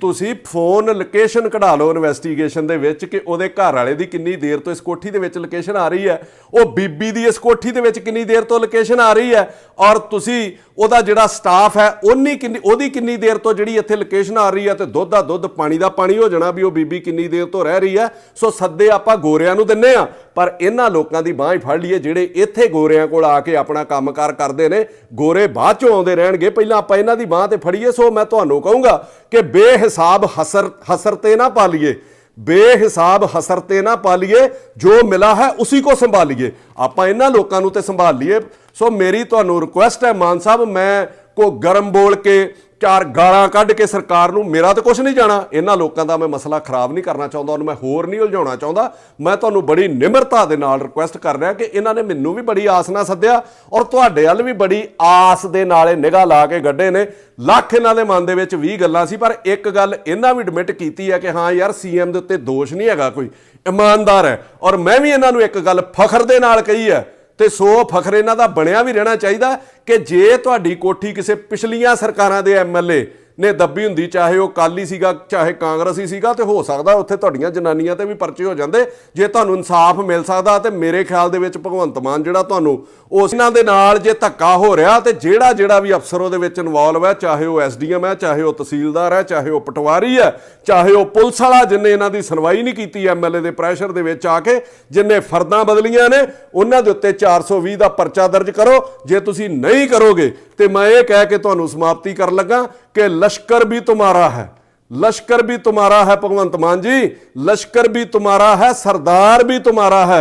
ਤੁਸੀਂ ਫੋਨ ਲੋਕੇਸ਼ਨ ਕਢਾ ਲਓ ਇਨਵੈਸਟੀਗੇਸ਼ਨ ਦੇ ਵਿੱਚ ਕਿ ਉਹਦੇ ਘਰ ਵਾਲੇ ਦੀ ਕਿੰਨੀ ਦੇਰ ਤੋਂ ਇਸ ਕੋਠੀ ਦੇ ਵਿੱਚ ਲੋਕੇਸ਼ਨ ਆ ਰਹੀ ਹੈ, ਉਹ ਬੀਬੀ ਦੀ ਇਸ ਕੋਠੀ ਦੇ ਵਿੱਚ ਕਿੰਨੀ ਦੇਰ ਤੋਂ ਲੋਕੇਸ਼ਨ ਆ ਰਹੀ ਹੈ, ਔਰ ਤੁਸੀਂ ਉਹਦਾ ਜਿਹੜਾ ਸਟਾਫ ਹੈ ਉਹਦੀ ਕਿੰਨੀ ਦੇਰ ਤੋਂ ਜਿਹੜੀ ਇੱਥੇ ਲੋਕੇਸ਼ਨ ਆ ਰਹੀ ਹੈ ਤੇ ਦੁੱਧ ਦਾ ਦੁੱਧ ਪਾਣੀ ਦਾ ਪਾਣੀ ਹੋ ਜਾਣਾ ਵੀ ਉਹ ਬੀਬੀ ਕਿੰਨੀ ਦੇਰ ਤੋਂ ਰਹਿ ਰਹੀ ਹੈ। ਸੋ ਸੱਦੇ ਆਪਾਂ ਗੋਰਿਆਂ ਨੂੰ ਦਿੰਨੇ ਆ, ਪਰ ਇਹਨਾਂ ਲੋਕਾਂ ਦੀ ਬਾਂਹ ਹੀ ਫੜ ਲਈਏ ਜਿਹੜੇ ਇੱਥੇ ਗੋਰਿਆਂ ਕੋਲ ਆ ਕੇ ਆਪਣਾ ਕੰਮਕਾਰ ਕਰਦੇ ਨੇ। ਗੋਰੇ ਬਾਅਦ ਚੋਂ ਆਉਂਦੇ ਰਹਿਣਗੇ, ਪਹਿਲਾਂ ਆਪਾਂ ਇਹਨਾਂ ਦੀ ਬਾਂਹ ਤੇ ਫੜੀਏ। ਸੋ ਮੈਂ ਤੁਹਾਨੂੰ ਕਹੂੰਗਾ ਕਿ ਬੇਹਿਸਾਬ ਹਸਰ ਤੇ ਨਾ ਪਾਲੀਏ, बेहिसाब हसरते ना पालिए, जो मिला है उसी को संभालिए। आप इन्हां लोकां नूं ते संभालिए। सो मेरी तुहानूं रिक्वेस्ट है मान साहब, मैं को गरम बोल के चार गालां कढ के सरकार नूं, मेरा तो कुछ नहीं जाना, इन्हां लोकां दा मैं मसला खराब नहीं करना चाहुंदा, उहनूं मैं होर नहीं उलझाउणा चाहुंदा। मैं तुहानूं बड़ी निमरता दे नाल रिक्वेस्ट कर रहा कि इन्हां ने मैनूं भी बड़ी आस नाल सद्दिया और तुहाडे वल भी बड़ी आस दे नाल निगाह ला के गड्ढे ने। ਲੱਖ ਇਹਨਾਂ ਦੇ ਮਨ ਦੇ ਵਿੱਚ 20 ਗੱਲਾਂ ਸੀ, ਪਰ ਇੱਕ ਗੱਲ ਇਹਨਾਂ ਵੀ ਐਡਮਿਟ ਕੀਤੀ ਹੈ ਕਿ ਹਾਂ ਯਾਰ ਸੀਐਮ ਦੇ ਉੱਤੇ ਦੋਸ਼ ਨਹੀਂ ਹੈਗਾ, ਕੋਈ ਇਮਾਨਦਾਰ ਹੈ। ਔਰ ਮੈਂ ਵੀ ਇਹਨਾਂ ਨੂੰ ਇੱਕ ਗੱਲ ਫਖਰ ਦੇ ਨਾਲ ਕਹੀ ਹੈ, ਤੇ ਸੋ ਫਖਰ ਇਹਨਾਂ ਦਾ ਬਣਿਆ ਵੀ ਰਹਿਣਾ ਚਾਹੀਦਾ ਕਿ ਜੇ ਤੁਹਾਡੀ ਕੋਠੀ ਕਿਸੇ ਪਿਛਲੀਆਂ ਸਰਕਾਰਾਂ ਦੇ ਐਮਐਲਏ ਨੇ ਦੱਬੀ ਹੁੰਦੀ, ਚਾਹੇ ਉਹ ਅਕਾਲੀ ਸੀਗਾ ਚਾਹੇ ਕਾਂਗਰਸੀ ਸੀਗਾ, ਤੇ ਹੋ ਸਕਦਾ ਉੱਥੇ ਤੁਹਾਡੀਆਂ ਜਨਾਨੀਆਂ ਤੇ ਵੀ ਪਰਚੇ ਹੋ ਜਾਂਦੇ। ਜੇ ਤੁਹਾਨੂੰ ਇਨਸਾਫ ਮਿਲ ਸਕਦਾ ਤੇ ਮੇਰੇ ਖਿਆਲ ਦੇ ਵਿੱਚ ਭਗਵੰਤ ਮਾਨ ਜਿਹੜਾ ਤੁਹਾਨੂੰ ਉਸ ਇਹਨਾਂ ਦੇ ਨਾਲ ਜੇ ਧੱਕਾ ਹੋ ਰਿਹਾ, ਤੇ ਜਿਹੜਾ ਵੀ ਅਫਸਰ ਉਹਦੇ ਵਿੱਚ ਇਨਵੋਲਵ ਹੈ, ਚਾਹੇ ਉਹ ਐਸਡੀਐਮ ਹੈ, ਚਾਹੇ ਉਹ ਤਹਿਸੀਲਦਾਰ ਹੈ, ਚਾਹੇ ਉਹ ਪਟਵਾਰੀ ਹੈ, ਚਾਹੇ ਉਹ ਪੁਲਿਸ ਵਾਲਾ ਜਿੰਨੇ ਇਹਨਾਂ ਦੀ ਸੁਣਵਾਈ ਨਹੀਂ ਕੀਤੀ ਐਮਐਲਏ ਦੇ ਪ੍ਰੈਸ਼ਰ ਦੇ ਵਿੱਚ ਆ ਕੇ, ਜਿੰਨੇ ਫਰਦਾਂ ਬਦਲੀਆਂ ਨੇ, ਉਹਨਾਂ ਦੇ ਉੱਤੇ 420 ਦਾ ਪਰਚਾ ਦਰਜ ਕਰੋ। ਜੇ ਤੁਸੀਂ ਨਹੀਂ ਕਰੋਗੇ ਤੇ ਮੈਂ ਇਹ ਕਹਿ ਕੇ ਤੁਹਾਨੂੰ ਸਮਾਪਤੀ ਕਰਨ ਲੱਗਾ कि लश्कर भी तुम्हारा है, लश्कर भी तुम्हारा है भगवंत मान जी, लश्कर भी तुम्हारा है, सरदार भी तुम्हारा है।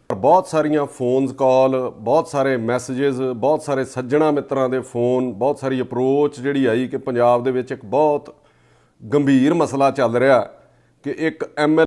बहुत सारियां फोन कॉल, बहुत सारे मैसेजेस, बहुत सारे सज्जणा मित्रां दे फोन, बहुत सारी अप्रोच जिहड़ी आई कि पंजाब दे विच एक बहुत गंभीर मसला चल रहा कि एक ML